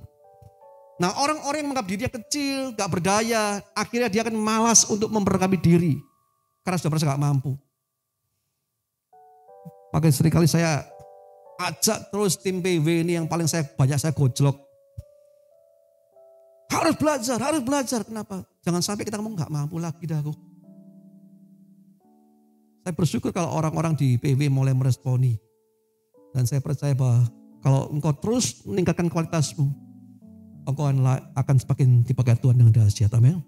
Nah, orang-orang yang menganggap dirinya kecil, gak berdaya, akhirnya dia akan malas untuk memperkami diri karena sudah merasa gak mampu. Makanya seringkali saya ajak terus tim PW ini yang paling banyak saya gojlok. Harus belajar. Kenapa? Jangan sampai kita ngomong gak mampu lagi dah aku. Saya bersyukur kalau orang-orang di PW mulai meresponi. Dan saya percaya bahwa kalau engkau terus meningkatkan kualitasmu, engkau akan semakin dipakai Tuhan dengan dahsyat. Amin.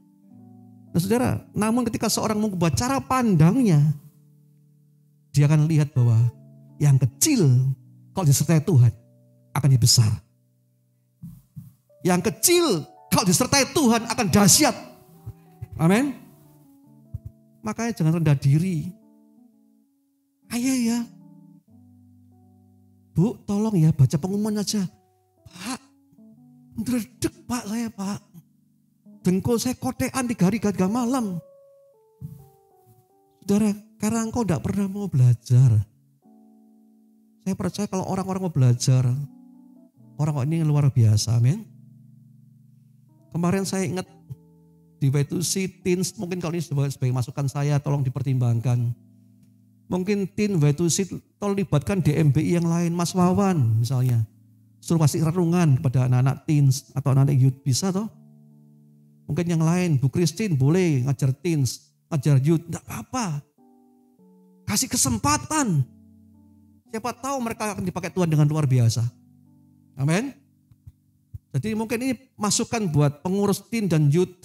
Nah saudara, namun ketika seorang mengubah cara pandangnya, dia akan lihat bahwa yang kecil kalau disertai Tuhan akan jadi besar. Yang kecil kalau disertai Tuhan akan dahsyat. Amin. Makanya jangan rendah diri. Ayo ya. Bu, tolong ya baca pengumuman aja. Pak, ndredeg Pak saya Pak. Dengkul saya kotean 3 hari 3 malam. Saudara, karena engkau tidak pernah mau belajar. Saya percaya kalau orang-orang mau belajar, orang ini luar biasa, amin. Kemarin saya ingat di Y2C Teens, mungkin kalau ini sebagai masukan saya, tolong dipertimbangkan. Mungkin Teen Y2C tolong libatkan DMBI yang lain, Mas Wawan misalnya. Suruh kasih renungan kepada anak-anak teens atau anak-anak youth, bisa toh? Mungkin yang lain, Bu Christine boleh ngajar teens, ngajar youth, enggak apa-apa. Kasih kesempatan. Siapa tahu mereka akan dipakai Tuhan dengan luar biasa. Amin. Jadi mungkin ini masukan buat pengurus teen dan youth.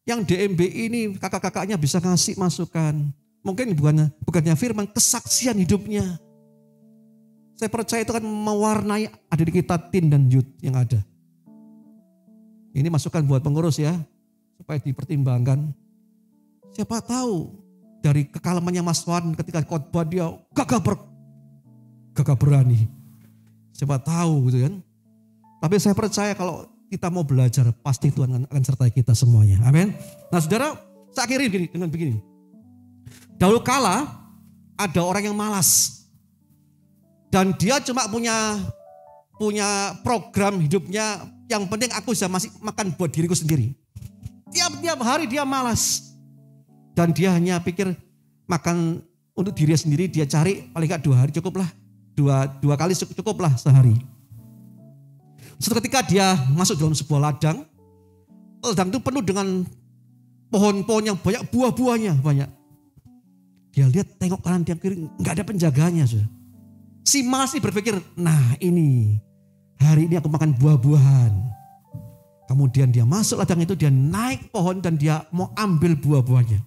Yang DMBI ini kakak-kakaknya bisa ngasih masukan. Mungkin bukannya firman, kesaksian hidupnya. Saya percaya itu akan mewarnai diri kita teen dan youth yang ada. Ini masukan buat pengurus ya, supaya dipertimbangkan. Siapa tahu dari kekalamannya Mas Wan ketika khotbah dia gagah berani. Siapa tahu gitu kan. Tapi saya percaya kalau kita mau belajar pasti Tuhan akan sertai kita semuanya. Amin. Nah saudara, saya akhiri dengan begini. Dahulu kala ada orang yang malas. Dan dia cuma punya program hidupnya Yang penting aku bisa masih makan buat diriku sendiri. Tiap-tiap hari dia malas. Dan dia hanya pikir makan untuk diri sendiri, dia cari paling gak 2 hari cukuplah. Dua kali cukuplah sehari. Suatu ketika dia masuk dalam sebuah ladang. Ladang itu penuh dengan pohon-pohon yang banyak, buah-buahnya banyak. Dia lihat, tengok kanan tiap kiri, gak ada penjaganya. Si malas ini berpikir, nah ini, hari ini aku makan buah-buahan. Kemudian dia masuk ladang itu, dia naik pohon dan dia mau ambil buah-buahnya.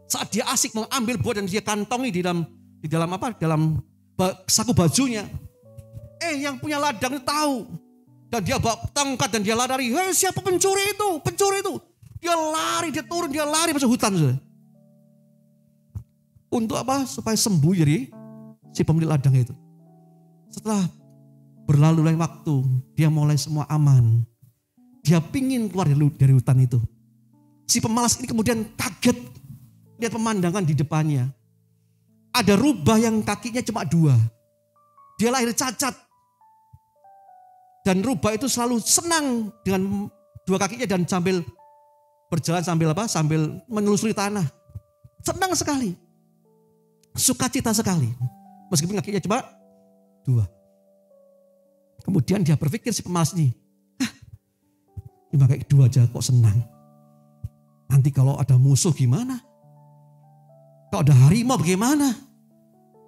Saat dia asik mau ambil buah dan dia kantongi di dalam saku bajunya. Yang punya ladang itu tahu. Dan dia bawa tongkat dan dia lari. Hei, siapa pencuri itu? Pencuri itu. Dia lari, dia turun, dia lari masuk hutan. Untuk apa? Supaya sembuh dari si pemilik ladang itu. Setelah berlalu waktu, dia mulai semua aman. Dia pingin keluar dari hutan itu. Si pemalas ini kemudian kaget lihat pemandangan di depannya. Ada rubah yang kakinya cuma 2. Dia lahir cacat. Dan rubah itu selalu senang dengan 2 kakinya dan sambil berjalan sambil menelusuri tanah. Senang sekali. Sukacita sekali. Meskipun kakinya cuma 2. Kemudian dia berpikir si pemalas ini, ini pakai 2 aja kok senang. Nanti kalau ada musuh gimana? Kalau ada harimau bagaimana?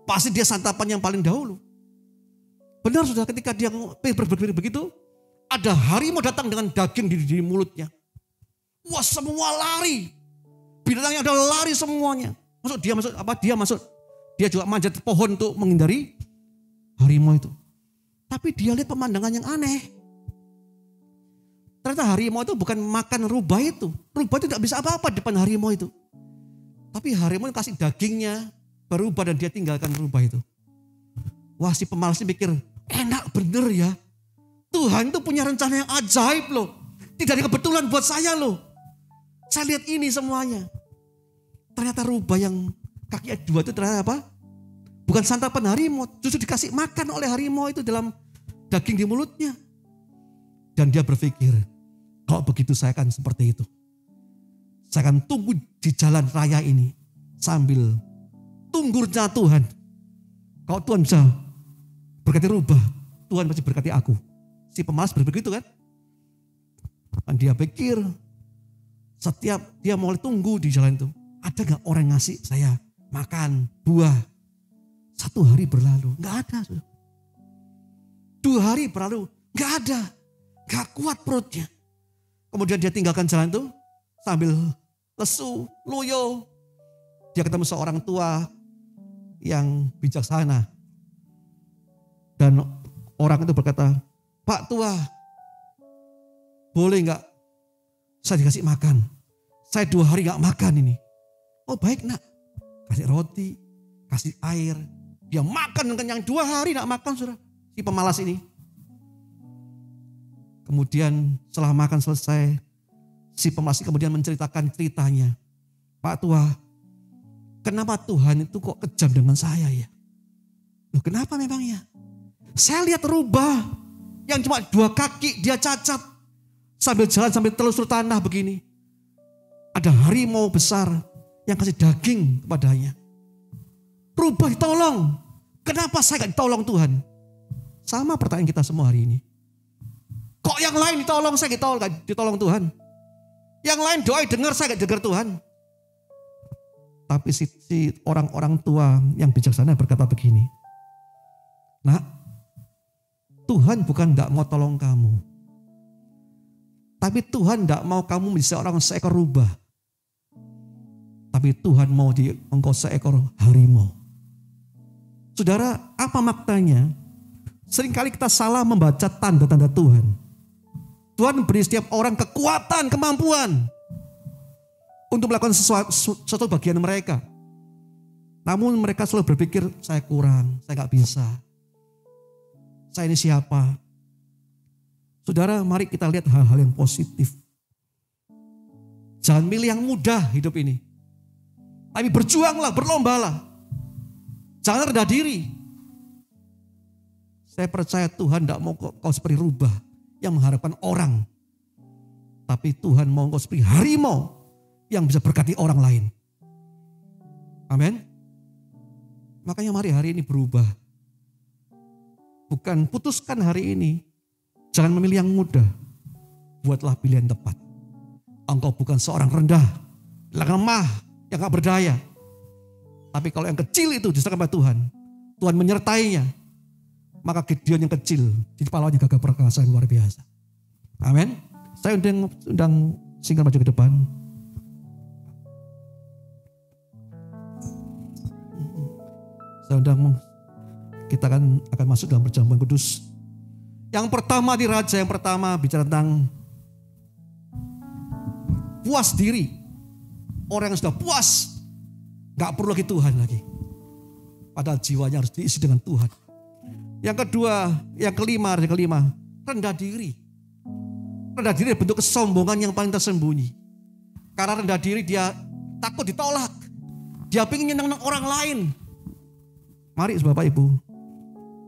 Pasti dia santapan yang paling dahulu. Benar sudah, ketika dia berpikir begitu, ada harimau datang dengan daging di mulutnya. Wah, semua lari. Binatangnya ada lari semuanya. Dia juga manjat pohon untuk menghindari harimau itu. Tapi dia lihat pemandangan yang aneh. Ternyata harimau itu bukan makan rubah itu. Rubah itu tidak bisa apa-apa di depan harimau itu. Tapi harimau kasih dagingnya berubah dan dia tinggalkan rubah itu. Wah, si pemalas ini pikir, enak bener ya. Tuhan itu punya rencana yang ajaib loh. Tidak ada kebetulan buat saya loh. Saya lihat ini semuanya. Ternyata rubah yang kakinya 2 itu ternyata apa? Bukan santapan harimau, justru dikasih makan oleh harimau itu dalam daging di mulutnya. Dan dia berpikir, kalau begitu saya akan seperti itu. Saya akan tunggu di jalan raya ini sambil tunggu rencana Tuhan. Kalau Tuhan bisa berkati rubah, Tuhan pasti berkati aku. Si pemalas berpikir itu kan. Dan dia pikir, setiap dia mulai tunggu di jalan itu, ada gak orang ngasih saya makan buah? 1 hari berlalu, gak ada. 2 hari berlalu, gak ada. Gak kuat perutnya. Kemudian dia tinggalkan jalan itu sambil lesu, loyo. Dia ketemu seorang tua yang bijaksana. Dan orang itu berkata, Pak tua, boleh gak saya dikasih makan? Saya 2 hari gak makan ini. Oh baik nak, kasih roti, kasih air. Dia makan dengan kenyang, 2 hari gak makan saudara. Si pemalas ini. Kemudian setelah makan selesai, si pemalas ini kemudian menceritakan ceritanya. Pak tua, kenapa Tuhan itu kok kejam dengan saya ya? Loh kenapa memangnya? Saya lihat rubah yang cuma 2 kaki, dia cacat. Sambil jalan sambil telusur tanah begini. Ada harimau besar yang kasih daging kepadanya. Rubah ditolong. Kenapa saya gak ditolong Tuhan? Sama pertanyaan kita semua hari ini. Kok yang lain ditolong, saya gak ditolong Tuhan? Yang lain doa dengar, saya gak dengar Tuhan. Tapi si orang-orang tua yang bijaksana berkata begini. Nak, Tuhan bukan gak mau tolong kamu. Tapi Tuhan gak mau kamu menjadi seorang seekor rubah. Tapi Tuhan mau engkau seekor harimau. Saudara, apa maknanya? Seringkali kita salah membaca tanda-tanda Tuhan. Tuhan beri setiap orang kekuatan, kemampuan untuk melakukan sesuatu bagian mereka. Namun mereka selalu berpikir, saya kurang, saya gak bisa. Saya ini siapa? Saudara, mari kita lihat hal-hal yang positif. Jangan milih yang mudah hidup ini. Tapi berjuanglah, berlombalah. Jangan rendah diri. Saya percaya Tuhan tidak mau kau seperti rubah yang mengharapkan orang. Tapi Tuhan mau engkau seperti harimau yang bisa berkati orang lain. Amin. Makanya mari hari ini berubah. Bukan putuskan hari ini. Jangan memilih yang mudah. Buatlah pilihan tepat. Engkau bukan seorang rendah, lemah, yang gak berdaya. Tapi kalau yang kecil itu diserahkan pada Tuhan, Tuhan menyertainya, maka Gideon yang kecil jadi pahlawannya gagah perkasa yang luar biasa. Amin. Saya undang Single maju ke depan. Saya undang, kita akan masuk dalam perjamuan kudus. Yang pertama di Raja yang pertama bicara tentang puas diri. Orang yang sudah puas, gak perlu lagi Tuhan lagi. Padahal jiwanya harus diisi dengan Tuhan. Yang kedua, yang kelima, rendah diri. Rendah diri bentuk kesombongan yang paling tersembunyi. Karena rendah diri dia takut ditolak. Dia ingin nyenang orang lain. Mari Bapak Ibu,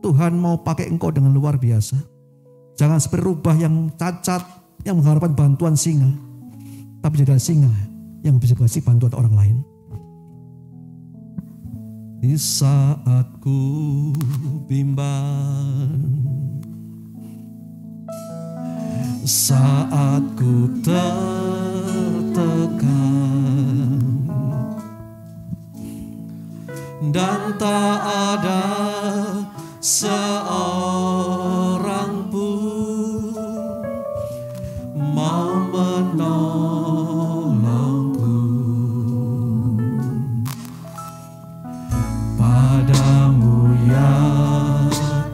Tuhan mau pakai engkau dengan luar biasa. Jangan seperti rubah yang cacat, yang mengharapkan bantuan singa. Tapi jadi singa yang bisa kasih bantuan orang lain. Di saat ku bimbang, saat ku tertekan, dan tak ada seorang pun mau menolongku. Padamu ya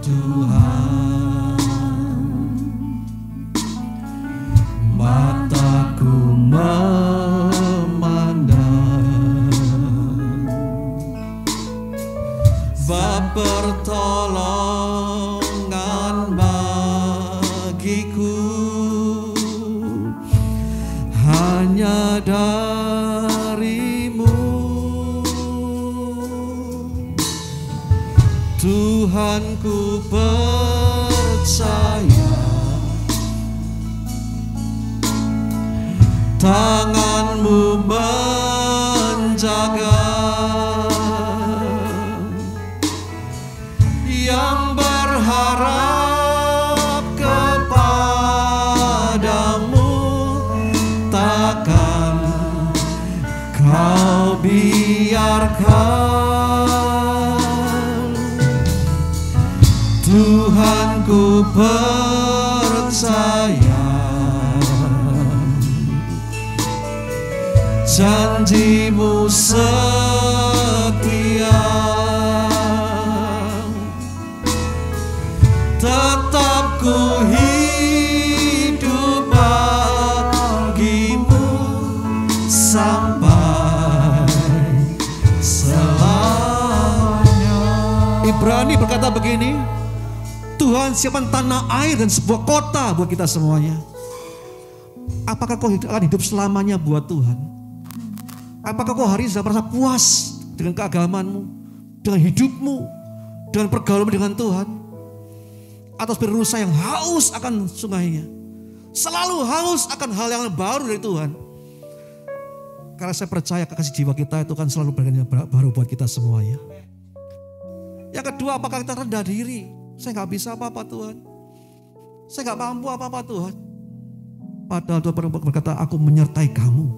Tuhan, mataku memandang, bab pertolongan bagiku hanya darimu. Tuhan ku percaya, tanganmu menjaga, yang berharap kepadamu takkan kau biarkan. Tuhan ku percaya, janjimu setia, tetap ku hidup bagimu sampai selamanya. Ibrani berkata begini, Tuhan siapkan tanah air dan sebuah kota buat kita semuanya. Apakah kau akan hidup selamanya buat Tuhan? Apakah kau hari ini sudah merasa puas dengan keagamanmu, dengan hidupmu, dengan pergaulanmu dengan Tuhan? Atau seperti rusa yang haus akan sungainya, selalu haus akan hal yang baru dari Tuhan? Karena saya percaya kekasih jiwa kita itu kan selalu berikan yang baru buat kita semuanya. Yang kedua, apakah kita rendah diri? Saya gak bisa apa-apa Tuhan, saya gak mampu apa-apa Tuhan. Padahal Tuhan berkata, aku menyertai kamu.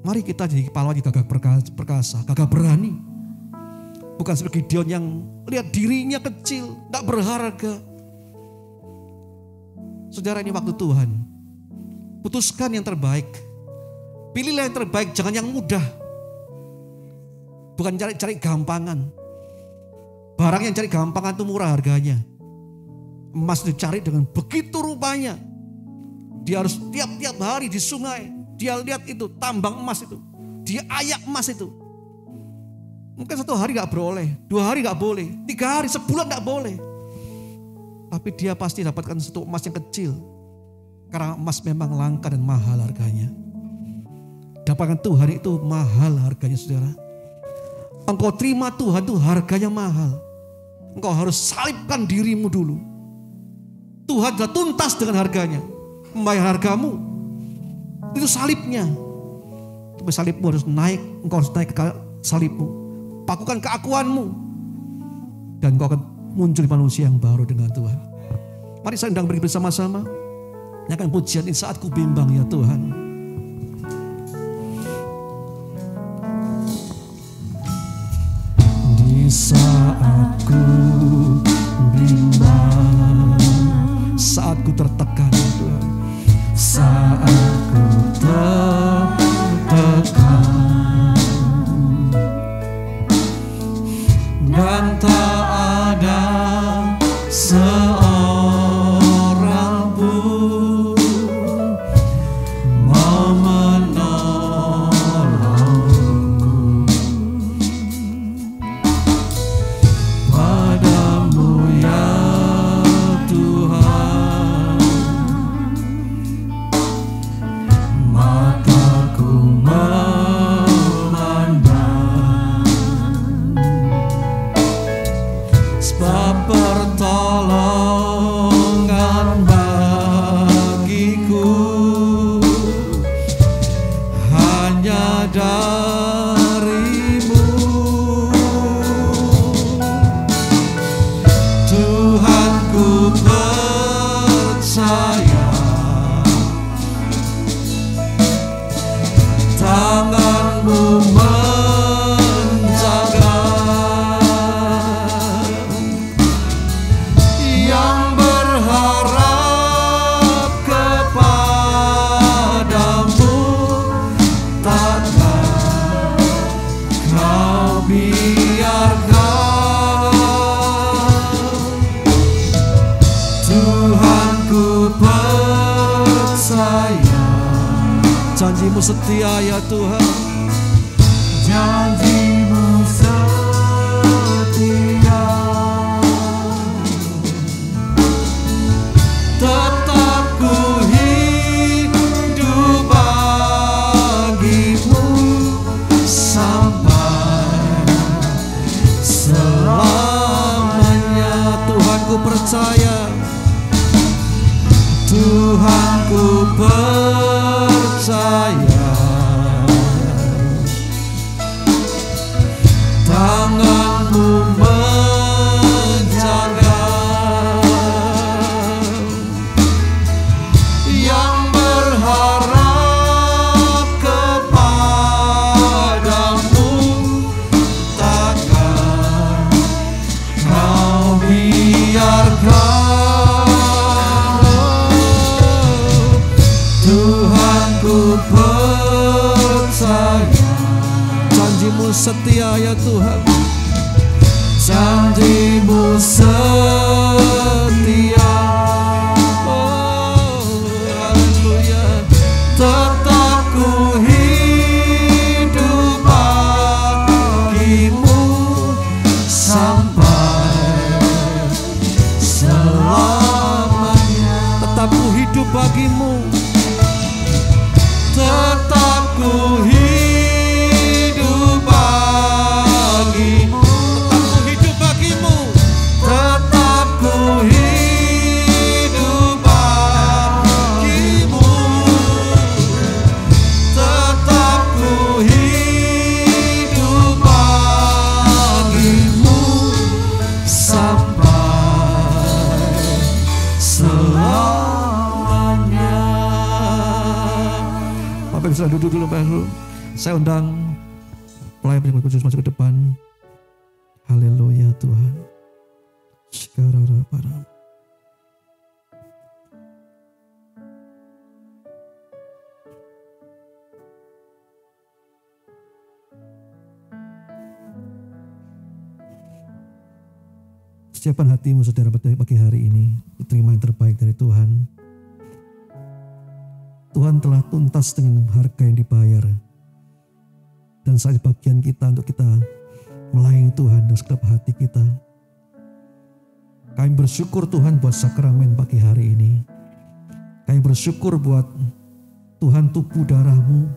Mari kita jadi pahlawan yang gagah perkasa, gagah berani. Bukan seperti Gideon yang lihat dirinya kecil, gak berharga. Saudara, ini waktu Tuhan. Putuskan yang terbaik. Pilihlah yang terbaik, jangan yang mudah. Bukan cari gampangan. Barang yang cari gampangan itu murah harganya. Emas dicari dengan begitu rupanya. Dia harus tiap-tiap hari di sungai. Dia lihat itu, tambang emas itu. Dia ayak emas itu. Mungkin 1 hari gak boleh, 2 hari gak boleh, 3 hari, sebulan gak boleh. Tapi dia pasti dapatkan satu emas yang kecil. Karena emas memang langka dan mahal harganya. Dapatkan Tuhan itu mahal harganya saudara. Engkau terima Tuhan itu harganya mahal. Engkau harus salibkan dirimu dulu. Tuhan sudah tuntas dengan harganya. Membayar hargamu. Itu salibnya. Tapi salibmu harus naik. Engkau harus naik ke salibmu. Pakukan keakuanmu. Dan engkau akan muncul manusia yang baru dengan Tuhan. Mari saya undang beri bersama-sama. Nyanyikan pujian ini saat ku bimbang ya Tuhan. Di saat ku bimbang, saat ku tertekan Tuhan, saat ku tertekan dan tak ada seorang pun mau menolongku. Padamu ya Tuhan, mataku memandang, sebab pertolongan bagiku hanya darimu. Tuhan ku percaya, tanganmu menjaga, yang berharap kepadamu takkan kau biarkan. Tuhan ku percaya, janjimu setia ya Tuhan. Janjimu setia, tetap ku hidup bagimu sampai selamanya. Tuhan ku percaya, Tuhan ku percaya, tanganmu menjaga, yang berharap kepadamu takkan kau biarkan. Tuhan ku percaya, janjimu setia ya Tuhan. Janjimu setia, oh haleluya. Tetap ku hidup bagimu sampai selamanya. Tetap ku hidup bagimu, tetap ku hidup bagimu, tetap ku hidup bagimu, tetap ku hidup bagimu sampai selamanya. Bapak bisa duduk dulu baru. Saya undang pelayan penyembahan khusus masuk ke depan. Haleluya Tuhan. Sekarang para siapkan hatimu saudara pada pagi hari ini. Terima yang terbaik dari Tuhan. Tuhan telah tuntas dengan harga yang dibayar. Dan saat bagian kita untuk kita melayani Tuhan dengan segenap hati kita. Kami bersyukur Tuhan buat sakramen pagi hari ini. Kami bersyukur buat Tuhan tubuh darah-Mu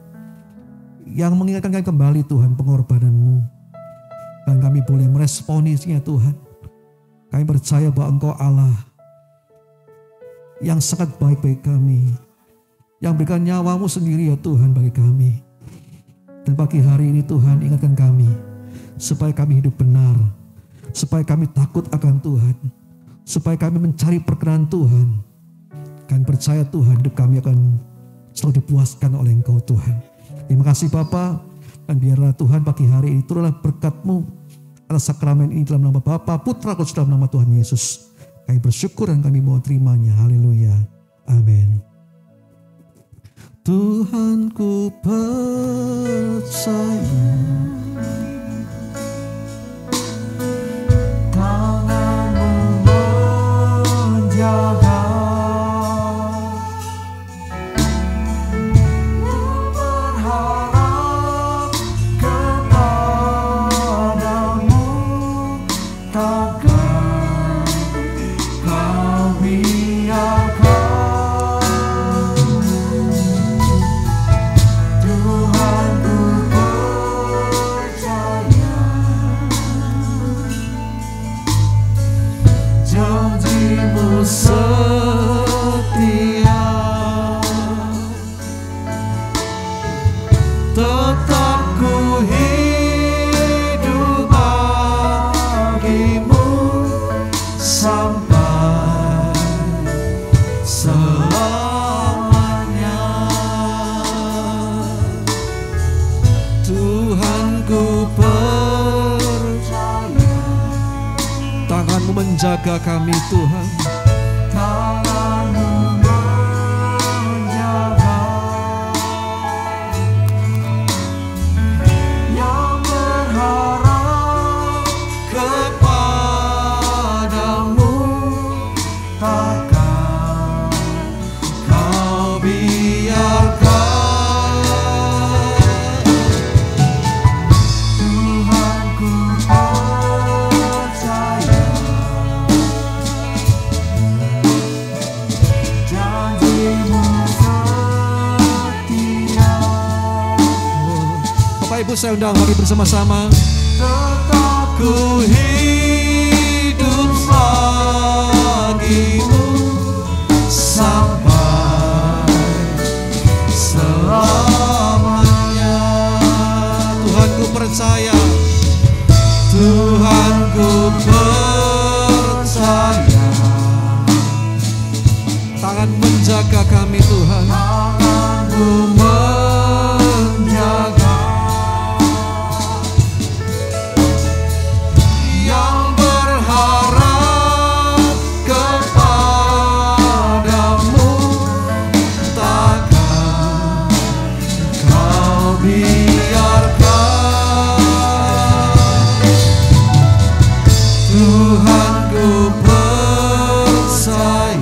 yang mengingatkan kami kembali Tuhan pengorbanan-Mu. Dan kami boleh meresponinya Tuhan. Kami percaya bahwa Engkau Allah yang sangat baik bagi kami, yang berikan nyawamu sendiri ya Tuhan bagi kami. Dan pagi hari ini Tuhan ingatkan kami, supaya kami hidup benar, supaya kami takut akan Tuhan, supaya kami mencari perkenan Tuhan. Kami percaya Tuhan hidup kami akan selalu dipuaskan oleh Engkau Tuhan. Terima kasih Bapa, dan biarlah Tuhan pagi hari ini turunlah berkat-Mu atas sakramen ini dalam nama Bapa, Putra, Kudus dalam nama Tuhan Yesus. Kami bersyukur dan kami mau terimanya. Haleluya. Amin. Tuhan ku percaya, tangan-Mu menjaga, berharap kepadamu, takkan Kau biarkan. Tuhan ku percaya, janji-Mu setia, tetap ku hidup bagi-Mu sampai selamanya. Tuhan ku percaya, tangan-Mu menjaga kami Tuhan. Tangan-Mu menjaga, yang berharap kepadamu, takkan Kau biarkan. Tuhan ku percaya, janji-Mu setia, Bapak Ibu saya undang mari bersama-sama. tetap ku hidup bagi-Mu sampai selamanya. Tuhan ku percaya, Tuhan ku percaya, tangan menjaga kami Tuhan. tangan-Mu menjaga, yang berharap kepadamu, takkan Kau biarkan. Tuhan ku percaya,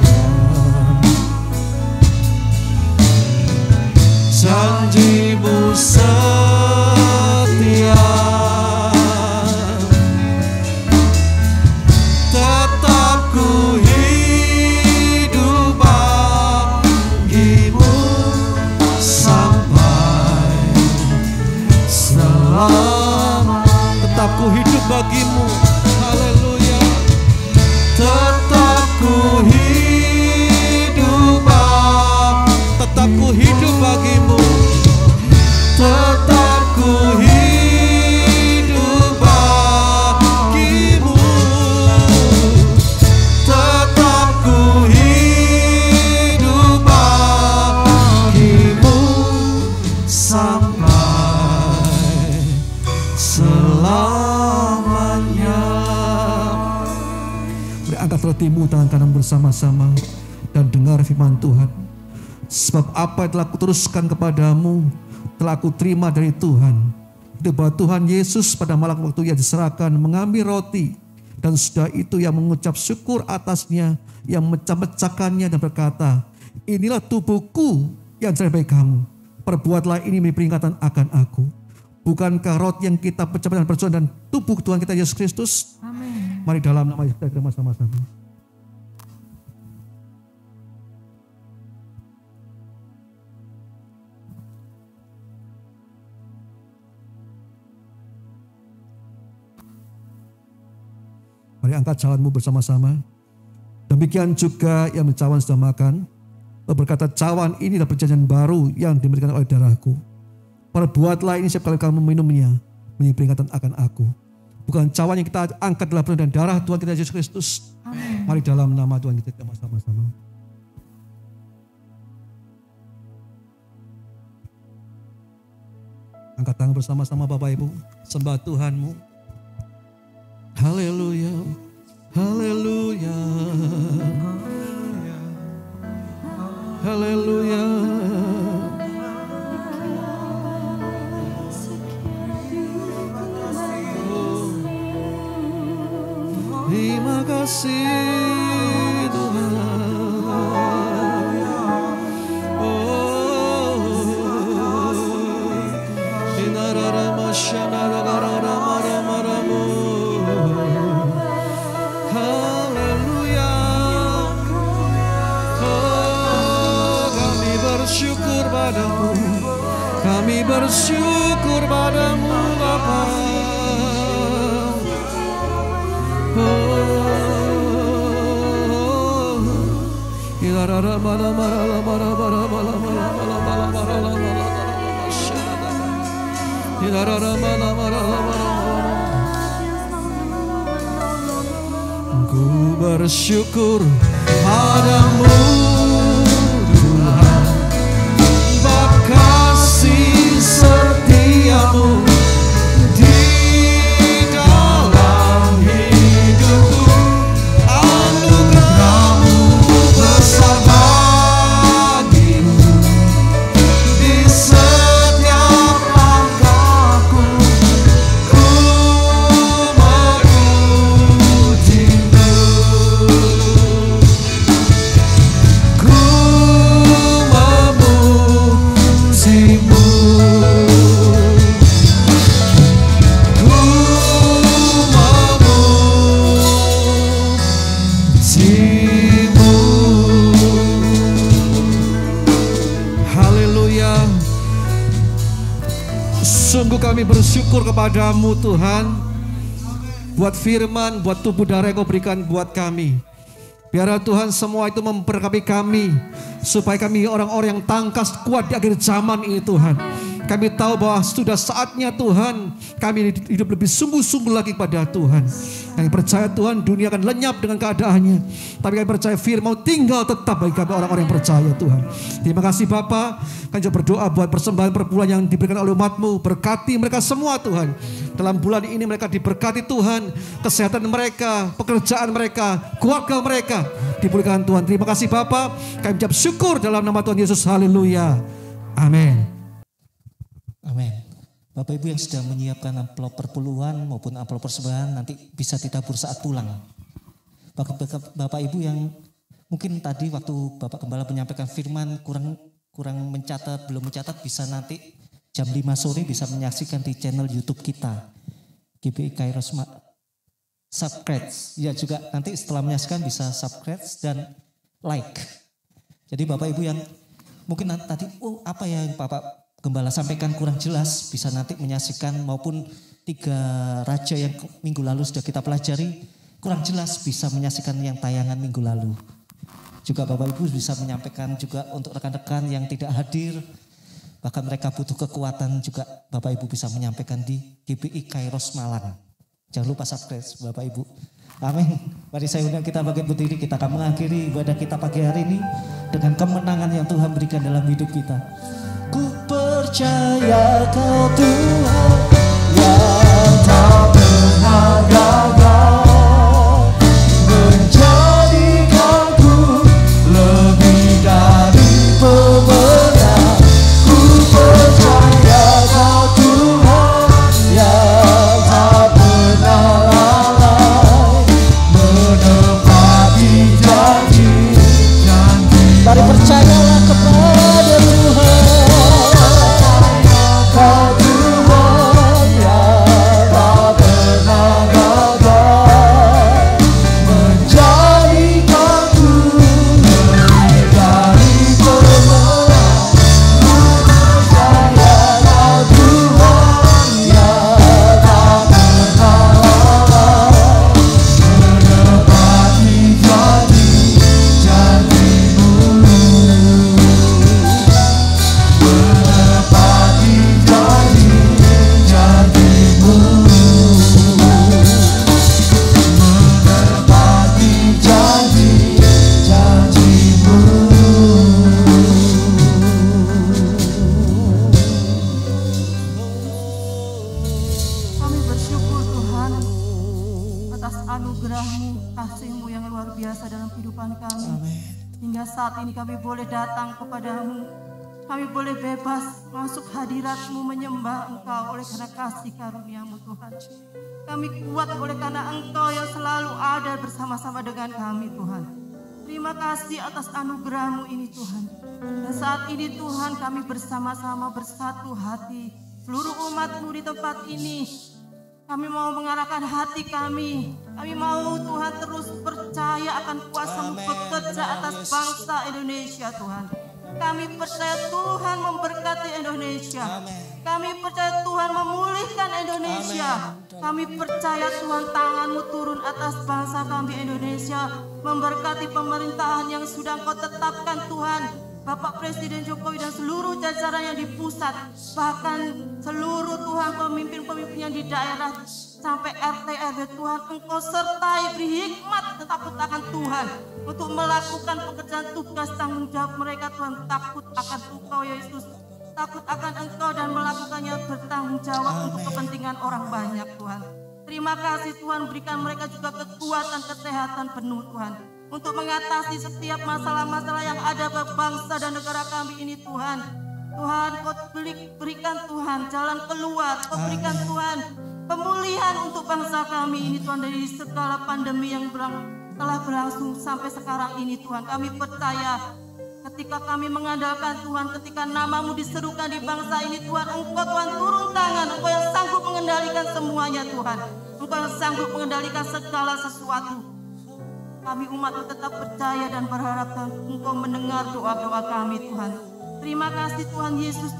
janji-Mu setia, tetap ku hidup bagi-Mu sampai selamanya. Tetap ku hidup bagi-Mu. Haleluya. Tetap ku hidup Tetap ku hidup bagi-Mu. tetap ku hidup bagi-Mu, tetap ku hidup bagi-Mu sampai selamanya. Mari angkat rotimu tangan kanan bersama-sama dan dengar firman Tuhan. Sebab apa yang telah kuteruskan kepadamu telah aku terima dari Tuhan. Itu bahwa Tuhan Yesus pada malam waktu ia diserahkan mengambil roti, dan sudah itu yang mengucap syukur atasnya, yang mecah-mecahkannya dan berkata, inilah tubuhku yang diberikan bagi kamu. Perbuatlah ini menjadi peringatan akan aku. Bukankah roti yang kita pecah dan persoalan dan tubuh Tuhan kita Yesus Kristus? Amin. Mari dalam nama Yesus kita bersama-sama. Mari angkat jalanmu bersama-sama. Dan Demikian juga yang mencawan sudah makan, berkata, cawan ini adalah perjanjian baru yang diberikan oleh darahku. Perbuatlah ini setiap kali kamu minumnya, menjadi peringatan akan aku. Bukan cawan yang kita angkat adalah perjanjian darah Tuhan kita Yesus Kristus. Mari dalam nama Tuhan kita sama-sama. Angkat tangan bersama-sama Bapak Ibu, sembah Tuhanmu. Haleluya, haleluya, haleluya. Terima kasih Tuhan. Haleluya. Kami bersyukur padamu. Kami bersyukur padamu Bapa. Ku bersyukur padamu Tuhan, bab kasih setiamu di dalam hidupku. Anugerahmu besar bagiku, di setiap langkahku ku memujimu, ku memujimu, ku memujimu. Haleluya. Sungguh kami bersyukur kepadamu Tuhan, buat firman, buat tubuh darah yang kau berikan buat kami. Biarlah Tuhan semua itu memberkati kami, supaya kami orang-orang yang tangkas kuat di akhir zaman ini Tuhan. Kami tahu bahwa sudah saatnya Tuhan kami hidup lebih sungguh-sungguh lagi kepada Tuhan. Kami percaya Tuhan dunia akan lenyap dengan keadaannya, tapi kami percaya firman tinggal tetap bagi kami orang-orang yang percaya Tuhan. Terima kasih Bapa. Kami juga berdoa buat persembahan per bulan yang diberikan oleh umat-Mu. Berkati mereka semua Tuhan. Dalam bulan ini mereka diberkati Tuhan. Kesehatan mereka, pekerjaan mereka, keluarga mereka dipulihkan Tuhan. Terima kasih Bapa. Kami ucap syukur dalam nama Tuhan Yesus. Haleluya. Amin. Amin. Bapak Ibu yang sedang menyiapkan amplop perpuluhan maupun amplop persembahan nanti bisa ditabur saat pulang. Bapak Ibu yang mungkin tadi waktu Bapak Gembala menyampaikan firman kurang mencatat, belum mencatat, bisa nanti jam 5 sore bisa menyaksikan di channel YouTube kita. GBI Kairos subscribe. Ya juga nanti setelah menyaksikan bisa subscribe dan like. Jadi Bapak Ibu yang mungkin tadi apa yang Bapak Gembala sampaikan kurang jelas, bisa nanti menyaksikan, maupun 3 raja yang minggu lalu sudah kita pelajari kurang jelas, bisa menyaksikan yang tayangan minggu lalu. Juga Bapak Ibu bisa menyampaikan juga untuk rekan-rekan yang tidak hadir, bahkan mereka butuh kekuatan juga Bapak Ibu bisa menyampaikan di GBI Kairos Malang. Jangan lupa subscribe Bapak Ibu. Amin. Mari saya undang kita bangkit berdiri, kita akan mengakhiri ibadah kita pagi hari ini dengan kemenangan yang Tuhan berikan dalam hidup kita. Ku percaya Kau Tuhan yang tak pernah gagal, menjadikanku lebih dari pemenang. Ku percaya Kau Tuhan yang tak pernah lalai, menepati janji-janji. Mari percayalah kepada Tuhan. Kau Tuhan atas anugerah-Mu, kasih-Mu yang luar biasa dalam kehidupan kami. Amin. Hingga saat ini kami boleh datang kepadamu. Kami boleh bebas masuk hadirat-Mu, menyembah Engkau oleh karena kasih karunia-Mu Tuhan. Kami kuat oleh karena Engkau yang selalu ada bersama-sama dengan kami Tuhan. Terima kasih atas anugerah-Mu ini Tuhan. Dan saat ini Tuhan kami bersama-sama bersatu hati. Seluruh umat-Mu di tempat ini. Kami mau mengarahkan hati kami. Kami mau Tuhan terus percaya akan kuasa-Mu bekerja atas bangsa Indonesia Tuhan. Kami percaya Tuhan memberkati Indonesia. Kami percaya Tuhan memulihkan Indonesia. Kami percaya Tuhan tangan-Mu turun atas bangsa kami Indonesia. Memberkati pemerintahan yang sudah Engkau tetapkan Tuhan. Bapak Presiden Jokowi dan seluruh jajaran yang di pusat, bahkan seluruh Tuhan pemimpin-pemimpin yang di daerah sampai RT RW Tuhan, Engkau sertai, beri hikmat takut akan Tuhan untuk melakukan pekerjaan tugas tanggung jawab mereka Tuhan. Takut akan Engkau Yesus, takut akan Engkau dan melakukannya bertanggung jawab untuk kepentingan orang banyak Tuhan. Terima kasih Tuhan, berikan mereka juga kekuatan kesehatan penuh Tuhan untuk mengatasi setiap masalah-masalah yang ada bangsa dan negara kami ini Tuhan. Tuhan, Kau berikan Tuhan jalan keluar, Kau berikan Tuhan pemulihan untuk bangsa kami ini Tuhan dari segala pandemi yang telah berlangsung sampai sekarang ini Tuhan. Kami percaya ketika kami mengandalkan Tuhan, ketika nama-Mu diserukan di bangsa ini Tuhan, Engkau Tuhan turun tangan, Engkau yang sanggup mengendalikan semuanya Tuhan. Engkau yang sanggup mengendalikan segala sesuatu. Kami umat-Mu tetap percaya dan berharap Engkau mendengar doa-doa kami Tuhan. Terima kasih Tuhan Yesus.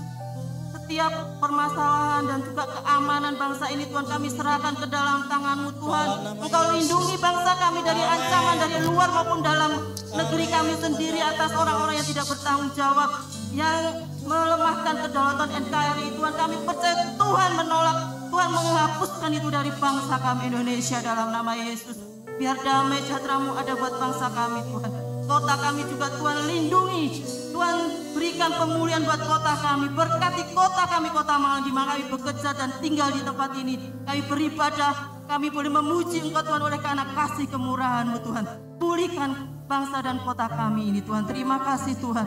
Setiap permasalahan dan juga keamanan bangsa ini Tuhan kami serahkan ke dalam tangan-Mu Tuhan. Engkau lindungi bangsa kami dari ancaman dari luar maupun dalam negeri kami sendiri atas orang-orang yang tidak bertanggung jawab, yang melemahkan kedaulatan NKRI Tuhan. Kami percaya Tuhan menolak, Tuhan menghapuskan itu dari bangsa kami Indonesia dalam nama Yesus. Biar damai sejahtera-Mu ada buat bangsa kami Tuhan. Kota kami juga Tuhan lindungi. Tuhan berikan pemulihan buat kota kami. Berkati kota kami, Kota Malang, di mana kami bekerja dan tinggal di tempat ini. Kami beribadah, kami boleh memuji Engkau Tuhan oleh karena kasih kemurahan-Mu Tuhan. Pulihkan bangsa dan kota kami ini Tuhan. Terima kasih Tuhan.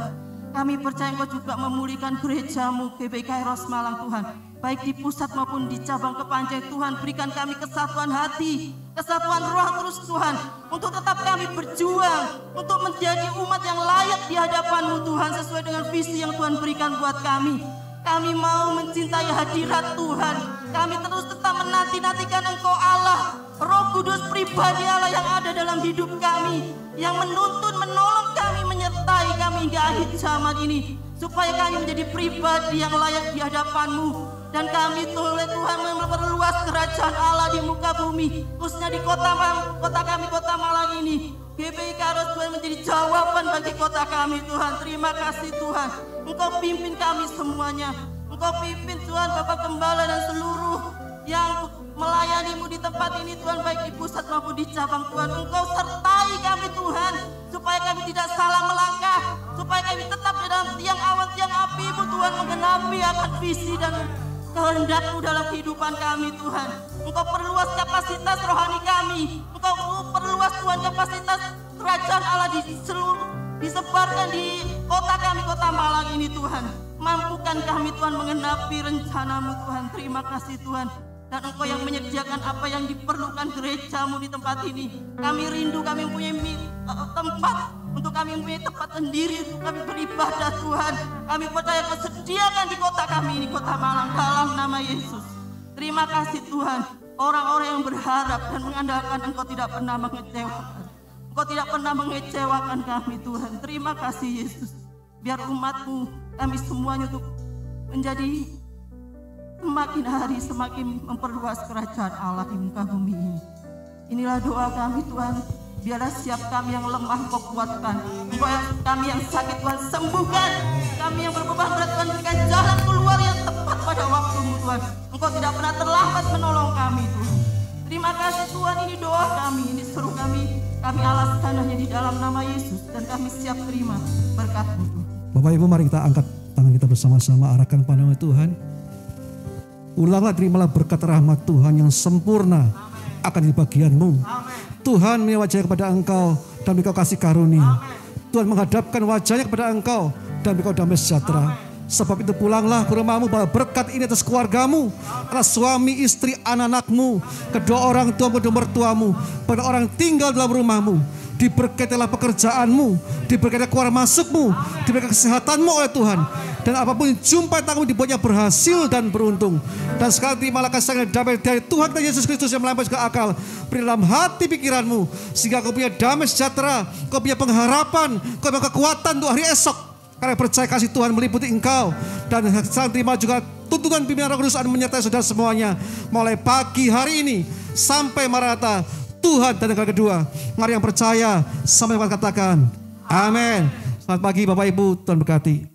Kami percaya Engkau juga memulihkan gereja-Mu GBI Kairos Malang Tuhan. Baik di pusat maupun di cabang kepanjang Tuhan, berikan kami kesatuan hati, kesatuan roh terus Tuhan, untuk tetap kami berjuang, untuk menjadi umat yang layak di hadapan-Mu Tuhan, sesuai dengan visi yang Tuhan berikan buat kami. Kami mau mencintai hadirat Tuhan, kami terus tetap menanti-nantikan Engkau Allah, Roh Kudus pribadi Allah yang ada dalam hidup kami, yang menuntun, menolong kami, menyertai kami hingga akhir zaman ini, supaya kami menjadi pribadi yang layak di hadapan-Mu. Dan kami oleh Tuhan memperluas kerajaan Allah di muka bumi, khususnya di kota kami, Kota Malang ini. GBI Kairos Tuhan menjadi jawaban bagi kota kami Tuhan. Terima kasih Tuhan. Engkau pimpin kami semuanya. Engkau pimpin Tuhan Bapak Gembala dan seluruh yang melayani-Mu di tempat ini Tuhan, baik di pusat maupun di cabang Tuhan. Engkau sertai kami Tuhan, supaya kami tidak salah melangkah, supaya kami tetap di dalam tiang awan, tiang api-Mu Tuhan, menggenapi akan visi dan kehendak-Mu dalam kehidupan kami Tuhan. Engkau perluas kapasitas rohani kami. Engkau perluas Tuhan kapasitas kerajaan Allah disebarkan di kota kami, Kota Malang ini Tuhan. Mampukan kami Tuhan mengenapi rencana-Mu Tuhan. Terima kasih Tuhan. Dan Engkau yang menyediakan apa yang diperlukan gereja-Mu di tempat ini. Kami rindu, kami mempunyai tempat, untuk kami mempunyai tempat sendiri untuk kami beribadah Tuhan. Kami percaya Kau sediakan di kota kami ini, Kota Malang, dalam nama Yesus. Terima kasih Tuhan. Orang-orang yang berharap dan mengandalkan Engkau tidak pernah mengecewakan. Engkau tidak pernah mengecewakan kami Tuhan. Terima kasih Yesus. Biar umat-Mu, kami semuanya untuk menjadi semakin hari semakin memperluas kerajaan Allah di muka bumi ini. Inilah doa kami Tuhan. Biarlah siap kami yang lemah Kau kuatkan. Kami yang sakit Tuhan sembuhkan. Kami yang berbeban berat Tuhan berikan jalan keluar yang tepat pada waktu-Mu Tuhan. Engkau tidak pernah terlambat menolong kami Tuhan. Terima kasih Tuhan, ini doa kami, ini seru kami alaskan hanya di dalam nama Yesus. Dan kami siap terima berkat-Mu. Bapak Ibu, mari kita angkat tangan kita bersama-sama, arahkan pandangan Tuhan. Ulanglah, terimalah berkat rahmat Tuhan yang sempurna akan di bagianmu. Tuhan melihat wajahnya kepada engkau dan engkau kasih karunia. Tuhan menghadapkan wajahnya kepada engkau dan engkau damai sejahtera. Sebab itu pulanglah ke rumahmu, bawa berkat ini atas keluargamu, atas suami, istri, anak-anakmu, kedua orang tuamu, kedua mertuamu, pada orang tinggal dalam rumahmu. Diberkatilah pekerjaanmu, diberkatilah keluar masukmu, diberkatilah kesehatanmu oleh Tuhan. Dan apapun jumpa tanganmu dibuatnya berhasil dan beruntung. Dan sekarang terimalah kasih dan damai dari Tuhan kita Yesus Kristus yang melampaui segala akal. Beri dalam hati pikiranmu, sehingga kau punya damai sejahtera, kau punya pengharapan, kau punya kekuatan untuk hari esok. Karena percaya kasih Tuhan meliputi engkau. Dan sekarang terima juga tuntunan pimpinan Roh Kudus menyertai saudara semuanya. Mulai pagi hari ini sampai Maranatha, Tuhan dan kali kedua. Mari yang percaya sampai katakan amin. Selamat pagi Bapak Ibu, Tuhan berkati.